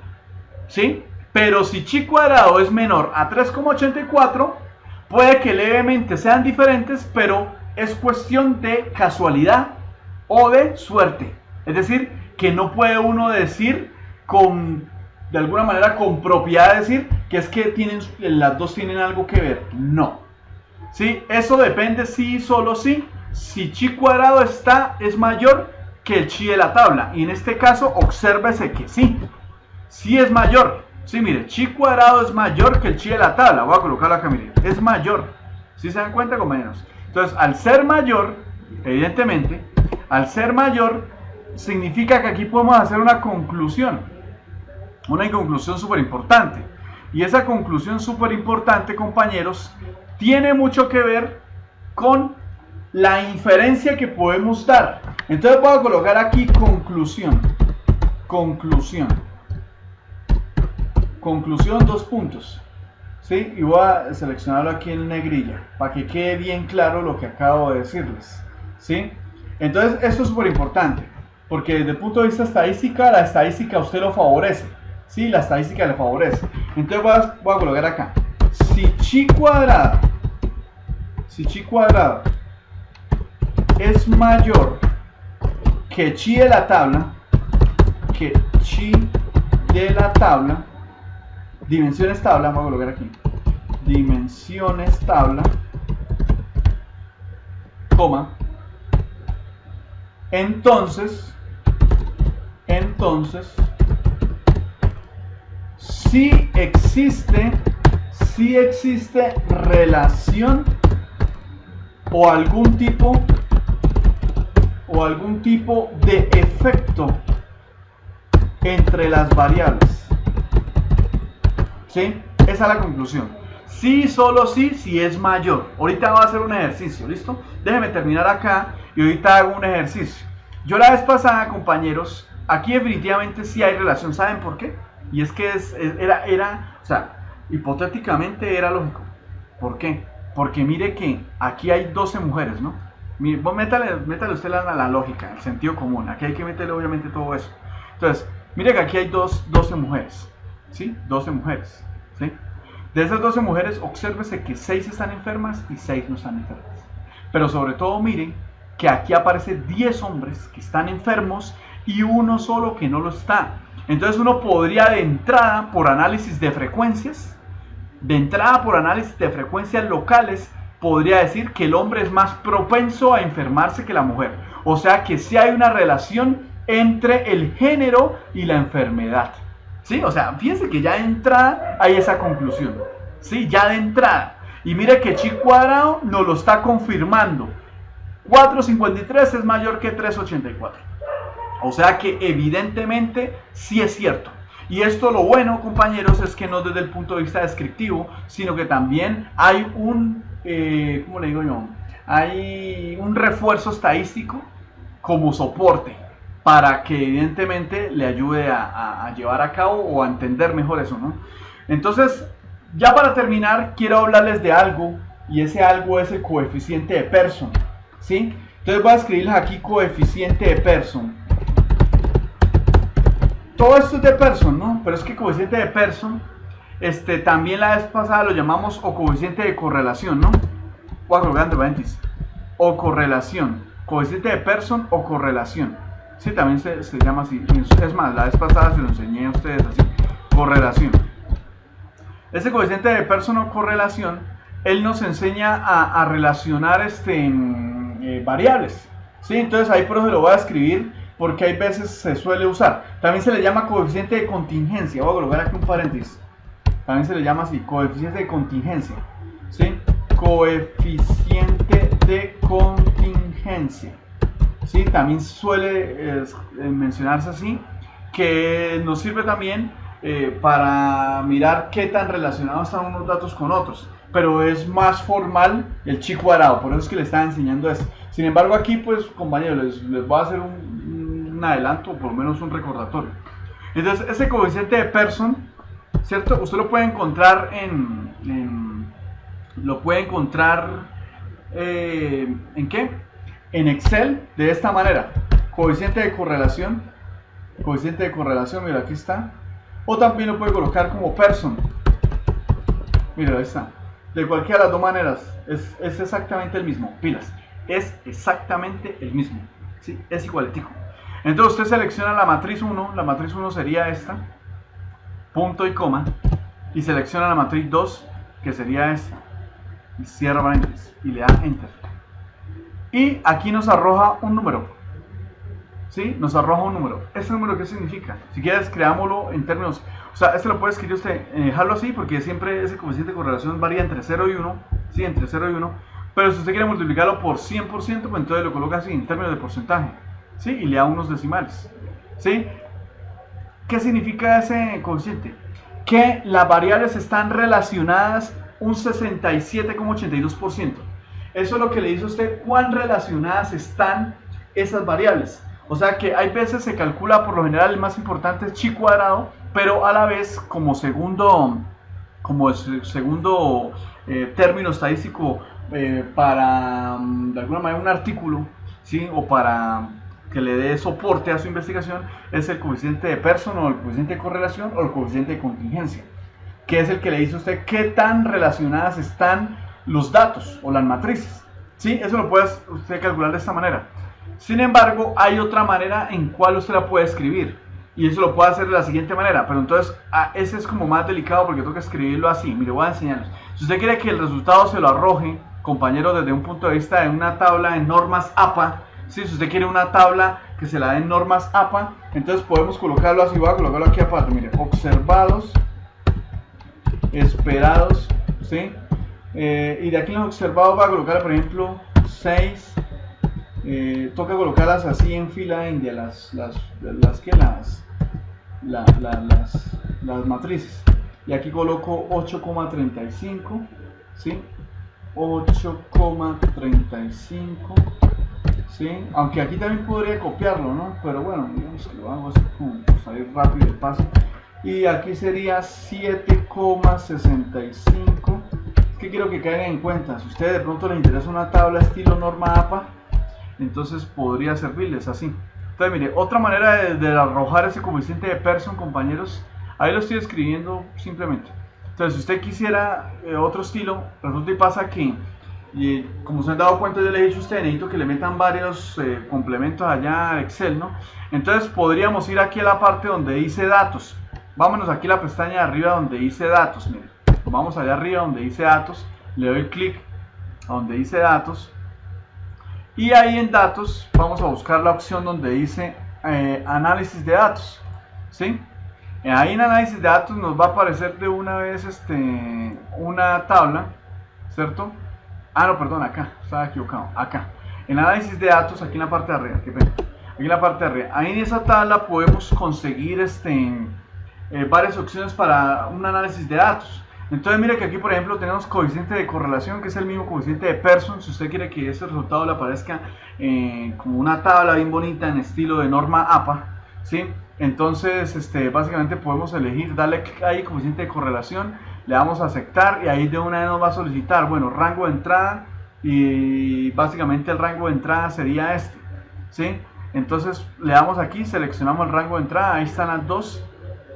¿sí? Pero si chi cuadrado es menor a 3,84, puede que levemente sean diferentes, pero es cuestión de casualidad o de suerte. Es decir, que no puede uno decir de alguna manera con propiedad decir que es que las dos tienen algo que ver. No. ¿Sí? Eso depende solo si chi cuadrado es mayor que el chi de la tabla. Y en este caso, obsérvese que sí es mayor. Sí, mire, chi cuadrado es mayor que el chi de la tabla. Voy a colocarlo acá, mire, es mayor. ¿Sí se dan cuenta, compañeros? Entonces, al ser mayor, evidentemente, al ser mayor, significa que aquí podemos hacer una conclusión súper importante. Y esa conclusión súper importante, compañeros, tiene mucho que ver con la inferencia que podemos dar. Entonces voy a colocar aquí conclusión. Conclusión. Conclusión, dos puntos. ¿Sí? Y voy a seleccionarlo aquí en negrilla para que quede bien claro lo que acabo de decirles. ¿Sí? Entonces esto es súper importante, porque desde el punto de vista estadística, la estadística a usted lo favorece. ¿Sí? La estadística le favorece. Entonces voy a colocar acá. Si chi cuadrado es mayor que chi de la tabla, dimensiones tabla, vamos a colocar aquí, dimensiones tabla, coma, entonces si existe relación o algún tipo de efecto entre las variables. ¿Sí? Esa es la conclusión. Sí, solo sí, si es mayor. Ahorita voy a hacer un ejercicio, ¿listo? Déjenme terminar acá y ahorita hago un ejercicio. Yo la vez pasada, compañeros, aquí definitivamente sí hay relación. ¿Saben por qué? Y es que o sea, hipotéticamente era lógico. ¿Por qué? Porque mire que aquí hay 12 mujeres, ¿no? Métale usted la lógica, el sentido común. Aquí hay que meterle obviamente todo eso. Entonces, mire que aquí hay 12 mujeres. ¿Sí? 12 mujeres. ¿Sí? De esas 12 mujeres, obsérvese que 6 están enfermas y 6 no están enfermas. Pero sobre todo miren que aquí aparece 10 hombres que están enfermos y uno solo que no lo está. Entonces uno podría de entrada por análisis de frecuencias locales, podría decir que el hombre es más propenso a enfermarse que la mujer. O sea que sí hay una relación entre el género y la enfermedad. ¿Sí? O sea, fíjense que ya de entrada hay esa conclusión. ¿Sí? Ya de entrada. Y mire que chi cuadrado nos lo está confirmando. 4.53 es mayor que 3.84. O sea que evidentemente sí es cierto. Y esto lo bueno, compañeros, es que no desde el punto de vista descriptivo, sino que también hay ¿cómo le digo yo? Hay un refuerzo estadístico como soporte para que evidentemente le ayude a llevar a cabo o a entender mejor eso, ¿no? Entonces, ya para terminar, quiero hablarles de algo, y ese algo es el coeficiente de Pearson, ¿sí? Entonces voy a escribirles aquí coeficiente de Pearson. Todo esto es de Pearson, ¿no? Pero es que coeficiente de Pearson, también la vez pasada lo llamamos o coeficiente de correlación, ¿no? Voy a colocar entre paréntesis. O correlación. Coeficiente de Pearson o correlación. Sí, también se llama así. Es más, la vez pasada se lo enseñé a ustedes así. Correlación. Ese coeficiente de Pearson o correlación, él nos enseña a relacionar variables. ¿Sí? Entonces ahí por eso lo voy a escribir, porque hay veces se suele usar. También se le llama coeficiente de contingencia. Voy a colocar aquí un paréntesis. También se le llama así, coeficiente de contingencia. ¿Sí? Coeficiente de contingencia. ¿Sí? También suele mencionarse así, que nos sirve también para mirar qué tan relacionados están unos datos con otros. Pero es más formal el chi cuadrado, por eso es que le estaba enseñando eso. Sin embargo, aquí, pues, compañeros, les voy a hacer un adelanto, o por lo menos un recordatorio. Entonces, ese coeficiente de Pearson, ¿cierto? Usted lo puede encontrar ¿en qué? En Excel, de esta manera. Coeficiente de correlación, mira, aquí está. O también lo puede colocar como Pearson. Mira, ahí está. De cualquiera de las dos maneras, es exactamente el mismo. Pilas, es exactamente el mismo. ¿Sí? Es igualitico. Entonces usted selecciona la matriz 1, la matriz 1 sería esta, punto y coma, y selecciona la matriz 2, que sería esta, y cierra paréntesis, y le da Enter. Y aquí nos arroja un número. ¿Sí? Nos arroja un número. ¿Este número qué significa? Si quieres, creámoslo en términos... O sea, lo puede escribir usted, dejarlo así, porque siempre ese coeficiente de correlación varía entre 0 y 1. ¿Sí? Entre 0 y 1. Pero si usted quiere multiplicarlo por 100%, pues entonces lo coloca así, en términos de porcentaje. ¿Sí? Y le da unos decimales. ¿Sí? ¿Qué significa ese coeficiente? Que las variables están relacionadas un 67,82%. Eso es lo que le dice a usted cuán relacionadas están esas variables. O sea que hay veces se calcula, por lo general el más importante es chi cuadrado, pero a la vez como segundo término estadístico para de alguna manera un artículo, ¿sí? O para que le dé soporte a su investigación, es el coeficiente de Pearson o el coeficiente de correlación o el coeficiente de contingencia, que es el que le dice a usted qué tan relacionadas están los datos o las matrices, ¿sí? Eso lo puede usted calcular de esta manera. Sin embargo, hay otra manera en cual usted la puede escribir, y eso lo puede hacer de la siguiente manera, pero entonces ese es como más delicado porque tengo que escribirlo así. Mire, voy a enseñarles. Si usted quiere que el resultado se lo arroje, compañero, desde un punto de vista de una tabla de normas APA, ¿sí? Si usted quiere una tabla que se la den normas APA, entonces podemos colocarlo así. Voy a colocarlo aquí aparte, mire, observados, esperados, ¿sí? Y de aquí en los observados voy a colocar, por ejemplo, 6. Toca colocarlas así en fila india, las matrices. Y aquí coloco 8,35, ¿sí? 8,35, ¿sí? Aunque aquí también podría copiarlo, ¿no? Pero bueno, digamos que lo hago así como por salir rápido el paso. Y aquí sería 7,65. Es que quiero que caigan en cuenta. Si a ustedes de pronto les interesa una tabla estilo norma APA, entonces podría servirles así. Entonces mire, otra manera de arrojar ese coeficiente de Pearson, compañeros, ahí lo estoy escribiendo simplemente. Entonces si usted quisiera otro estilo, resulta y pasa que como se han dado cuenta, yo le he dicho a usted, necesito que le metan varios complementos allá a Excel, ¿no? Entonces podríamos ir aquí a la parte donde dice datos. Vámonos aquí a la pestaña de arriba donde dice datos. Mire, vamos allá arriba donde dice datos, le doy clic a donde dice datos. Y ahí en datos vamos a buscar la opción donde dice análisis de datos, ¿sí? Ahí en análisis de datos nos va a aparecer de una vez una tabla, ¿cierto? Ah, no, perdón, acá, estaba equivocado, acá. En análisis de datos, aquí en la parte de arriba, aquí en la parte de arriba. Ahí en esa tabla podemos conseguir varias opciones para un análisis de datos. Entonces mire que aquí por ejemplo tenemos coeficiente de correlación, que es el mismo coeficiente de Pearson. Si usted quiere que ese resultado le aparezca como una tabla bien bonita en estilo de norma APA, ¿sí? Entonces básicamente podemos elegir, darle clic ahí, coeficiente de correlación, le damos a aceptar y ahí de una vez nos va a solicitar, bueno, rango de entrada, y básicamente el rango de entrada sería ¿sí? Entonces le damos aquí, seleccionamos el rango de entrada, ahí están las dos,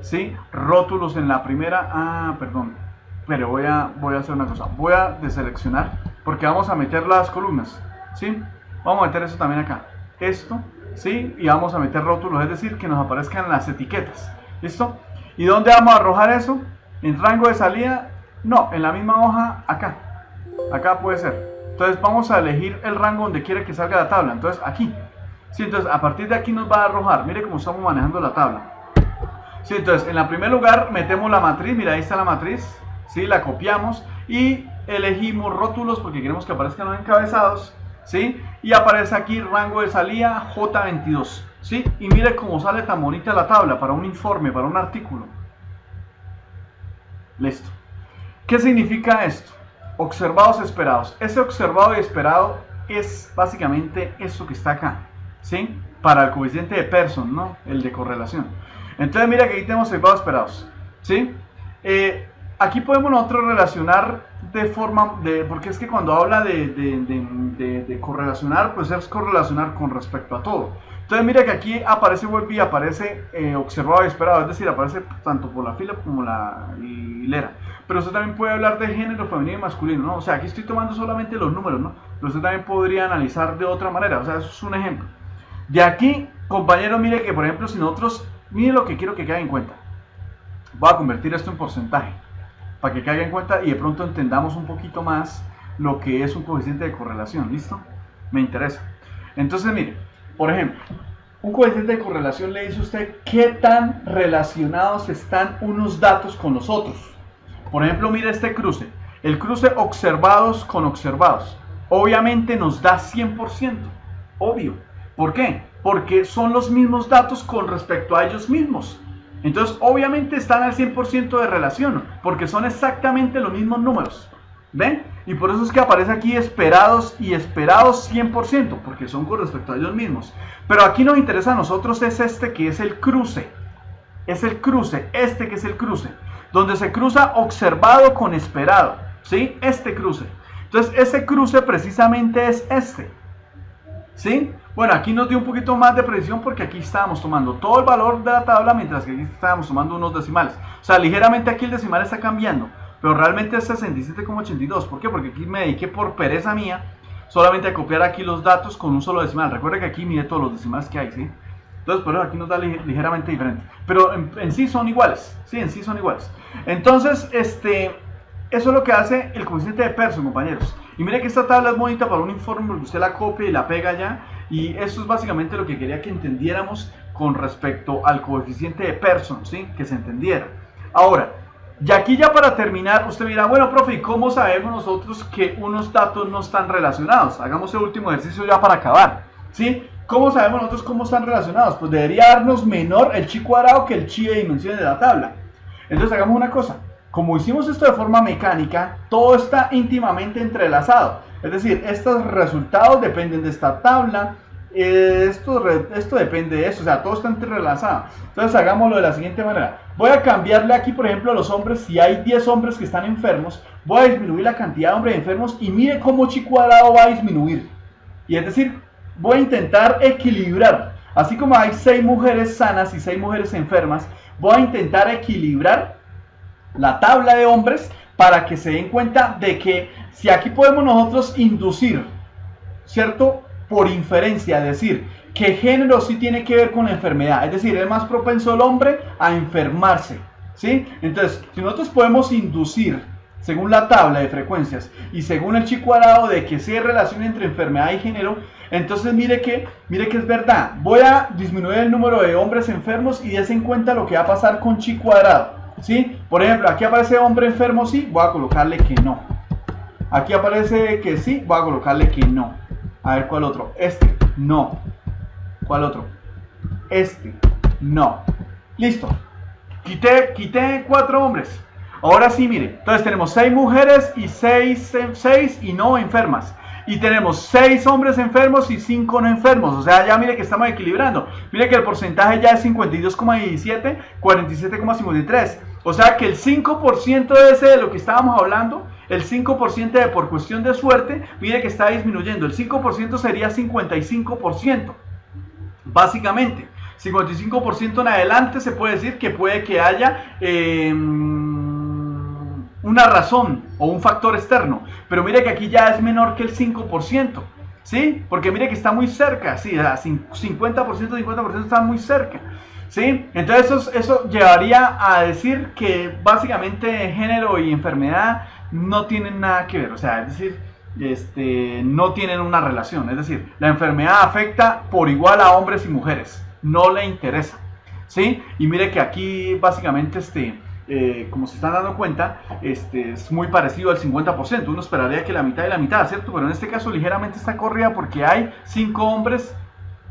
¿sí? Rótulos en la primera, perdón. Pero voy a hacer una cosa, voy a deseleccionar porque vamos a meter las columnas, ¿sí? Vamos a meter eso también acá, esto, ¿sí? Y vamos a meter rótulos, es decir, que nos aparezcan las etiquetas, ¿listo? ¿Y dónde vamos a arrojar eso? ¿En rango de salida? No, en la misma hoja, acá puede ser. Entonces vamos a elegir el rango donde quiere que salga la tabla, entonces aquí, ¿sí? Entonces a partir de aquí nos va a arrojar, mire cómo estamos manejando la tabla, ¿sí? Entonces en el primer lugar metemos la matriz, mira ahí está la matriz, ¿sí? La copiamos y elegimos rótulos porque queremos que aparezcan los encabezados, ¿sí? Y aparece aquí rango de salida J22, ¿sí? Y mire cómo sale tan bonita la tabla para un informe, para un artículo. Listo. ¿Qué significa esto? Observados, esperados. Ese observado y esperado es básicamente esto que está acá, ¿sí? Para el coeficiente de Pearson, ¿no? El de correlación. Entonces mira que aquí tenemos observados, esperados, ¿sí? Aquí podemos nosotros relacionar de forma, porque es que cuando habla de correlacionar, pues es correlacionar con respecto a todo. Entonces mira que aquí aparece, vuelve y aparece observado y esperado, es decir, aparece tanto por la fila como la hilera. Pero usted también puede hablar de género femenino y masculino, ¿no? O sea, aquí estoy tomando solamente los números, ¿no? Pero usted también podría analizar de otra manera, o sea, eso es un ejemplo. De aquí, compañero, mire que por ejemplo, si nosotros, mire lo que quiero que caiga en cuenta. Voy a convertir esto en porcentaje, para que caiga en cuenta y de pronto entendamos un poquito más lo que es un coeficiente de correlación, ¿listo? Me interesa. Entonces, mire, por ejemplo, un coeficiente de correlación le dice a usted qué tan relacionados están unos datos con los otros. Por ejemplo, mire este cruce, el cruce observados con observados. Obviamente nos da 100%, obvio. ¿Por qué? Porque son los mismos datos con respecto a ellos mismos. Entonces, obviamente están al 100% de relación, porque son exactamente los mismos números. ¿Ven? Y por eso es que aparece aquí esperados y esperados 100%, porque son con respecto a ellos mismos. Pero aquí nos interesa a nosotros es este que es el cruce. Es el cruce, este que es el cruce. Donde se cruza observado con esperado. ¿Sí? Este cruce. Entonces ese cruce precisamente es este. ¿Sí? Bueno, aquí nos dio un poquito más de precisión porque aquí estábamos tomando todo el valor de la tabla, mientras que aquí estábamos tomando unos decimales. O sea, ligeramente aquí el decimal está cambiando, pero realmente es 67,82. ¿Por qué? Porque aquí me dediqué por pereza mía solamente a copiar aquí los datos con un solo decimal. Recuerda que aquí mide todos los decimales que hay, ¿sí? Entonces, por eso aquí nos da ligeramente diferente. Pero en sí son iguales, ¿sí? En sí son iguales. Entonces, eso es lo que hace el coeficiente de Pearson, compañeros. Y mire que esta tabla es bonita para un informe porque usted la copia y la pega ya. Y eso es básicamente lo que quería que entendiéramos con respecto al coeficiente de Pearson, ¿sí? Que se entendiera. Ahora, y aquí ya para terminar, usted dirá, bueno, profe, ¿y cómo sabemos nosotros que unos datos no están relacionados? Hagamos el último ejercicio ya para acabar, ¿sí? ¿Cómo sabemos nosotros cómo están relacionados? Pues debería darnos menor el chi cuadrado que el chi de dimensiones de la tabla. Entonces hagamos una cosa. Como hicimos esto de forma mecánica, todo está íntimamente entrelazado. Es decir, estos resultados dependen de esta tabla, esto depende de esto, o sea, todo está entrelazado. Entonces hagámoslo de la siguiente manera. Voy a cambiarle aquí, por ejemplo, a los hombres. Si hay 10 hombres que están enfermos, voy a disminuir la cantidad de hombres enfermos y mire cómo chi cuadrado va a disminuir. Y es decir, voy a intentar equilibrar. Así como hay 6 mujeres sanas y 6 mujeres enfermas, voy a intentar equilibrar la tabla de hombres para que se den cuenta de que si aquí podemos nosotros inducir, ¿cierto? Por inferencia, decir que género sí tiene que ver con la enfermedad, es decir, es más propenso el hombre a enfermarse, ¿sí? Entonces, si nosotros podemos inducir, según la tabla de frecuencias y según el chi cuadrado, de que sí hay relación entre enfermedad y género, entonces mire que es verdad. Voy a disminuir el número de hombres enfermos y des en cuenta lo que va a pasar con chi cuadrado. ¿Sí? Por ejemplo, aquí aparece hombre enfermo, sí, voy a colocarle que no. Aquí aparece que sí, voy a colocarle que no. A ver, ¿cuál otro? Este, no. ¿Cuál otro? Este, no. Listo. Quité 4 hombres. Ahora sí, mire. Entonces tenemos 6 mujeres y 6 y no enfermas. Y tenemos 6 hombres enfermos y 5 no enfermos. O sea, ya mire que estamos equilibrando. Mire que el porcentaje ya es 52,17, 47,53. O sea que el 5% de ese de lo que estábamos hablando, el 5% de por cuestión de suerte, mire que está disminuyendo. El 5% sería 55%. Básicamente, 55% en adelante se puede decir que puede que haya una razón o un factor externo, pero mire que aquí ya es menor que el 5%, ¿sí? Porque mire que está muy cerca, ¿sí? 50% está muy cerca, ¿sí? Entonces eso llevaría a decir que básicamente género y enfermedad no tienen nada que ver, o sea, es decir, no tienen una relación, es decir, la enfermedad afecta por igual a hombres y mujeres, no le interesa, ¿sí? Y mire que aquí básicamente como se están dando cuenta, es muy parecido al 50%. Uno esperaría que la mitad y la mitad, ¿cierto? Pero en este caso ligeramente está corrida porque hay 5 hombres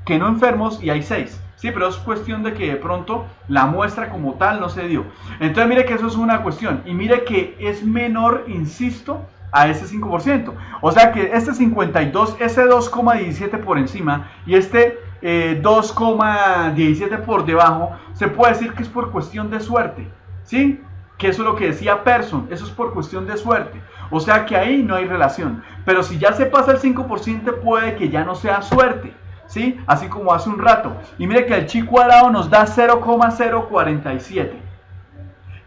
que no enfermos y hay 6. Sí, pero es cuestión de que de pronto la muestra como tal no se dio. Entonces mire que eso es una cuestión. Y mire que es menor, insisto, a ese 5%. O sea que este 52, ese 2,17 por encima y 2,17 por debajo, se puede decir que es por cuestión de suerte. ¿Sí? Que eso es lo que decía Pearson, eso es por cuestión de suerte. O sea que ahí no hay relación. Pero si ya se pasa el 5%, puede que ya no sea suerte, ¿sí? Así como hace un rato. Y mire que el chi cuadrado nos da 0,047.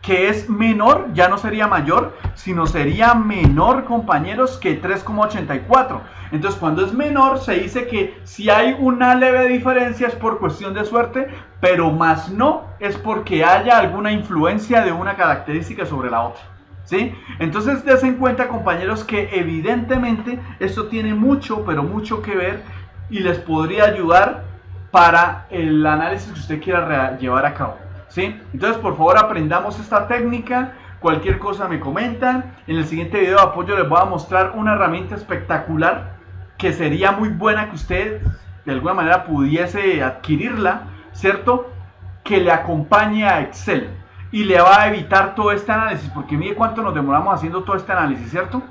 Que es menor, ya no sería mayor, sino sería menor, compañeros, que 3,84. Entonces, cuando es menor, se dice que si hay una leve diferencia es por cuestión de suerte, pero más no es porque haya alguna influencia de una característica sobre la otra, ¿sí? Entonces, des en cuenta, compañeros, que evidentemente esto tiene mucho, pero mucho que ver y les podría ayudar para el análisis que usted quiera llevar a cabo, ¿sí? Entonces, por favor, aprendamos esta técnica. Cualquier cosa me comentan. En el siguiente video de apoyo les voy a mostrar una herramienta espectacular que sería muy buena que usted de alguna manera pudiese adquirirla, ¿cierto? Que le acompañe a Excel y le va a evitar todo este análisis, porque mire cuánto nos demoramos haciendo todo este análisis, ¿cierto?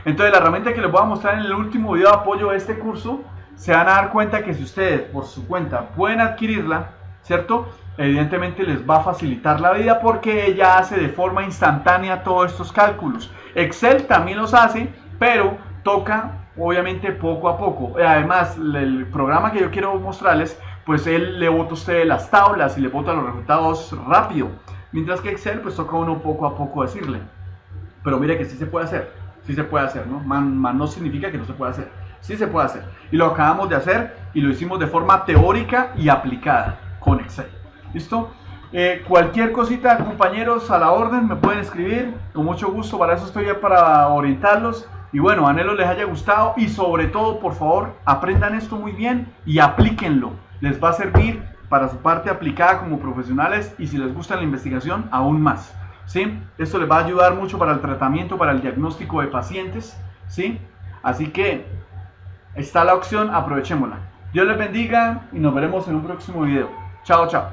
Entonces la herramienta que les voy a mostrar en el último video de apoyo de este curso, se van a dar cuenta que si ustedes por su cuenta pueden adquirirla, ¿cierto? Evidentemente les va a facilitar la vida porque ella hace de forma instantánea todos estos cálculos. Excel también los hace, pero toca obviamente poco a poco. Además, el programa que yo quiero mostrarles, pues él le bota a ustedes las tablas y le bota los resultados rápido. Mientras que Excel, pues toca uno poco a poco decirle. Pero mire que sí se puede hacer. Sí se puede hacer, ¿no? Man no significa que no se puede hacer. Sí se puede hacer. Y lo acabamos de hacer y lo hicimos de forma teórica y aplicada con Excel. ¿Listo? Cualquier cosita, compañeros, a la orden, me pueden escribir. Con mucho gusto, para eso estoy ya, para orientarlos. Y bueno, anhelo les haya gustado y sobre todo, por favor, aprendan esto muy bien y aplíquenlo. Les va a servir para su parte aplicada como profesionales y si les gusta la investigación, aún más. ¿Sí? Esto les va a ayudar mucho para el tratamiento, para el diagnóstico de pacientes, ¿sí? Así que está la opción, aprovechémosla. Dios les bendiga y nos veremos en un próximo video. Chao, chao.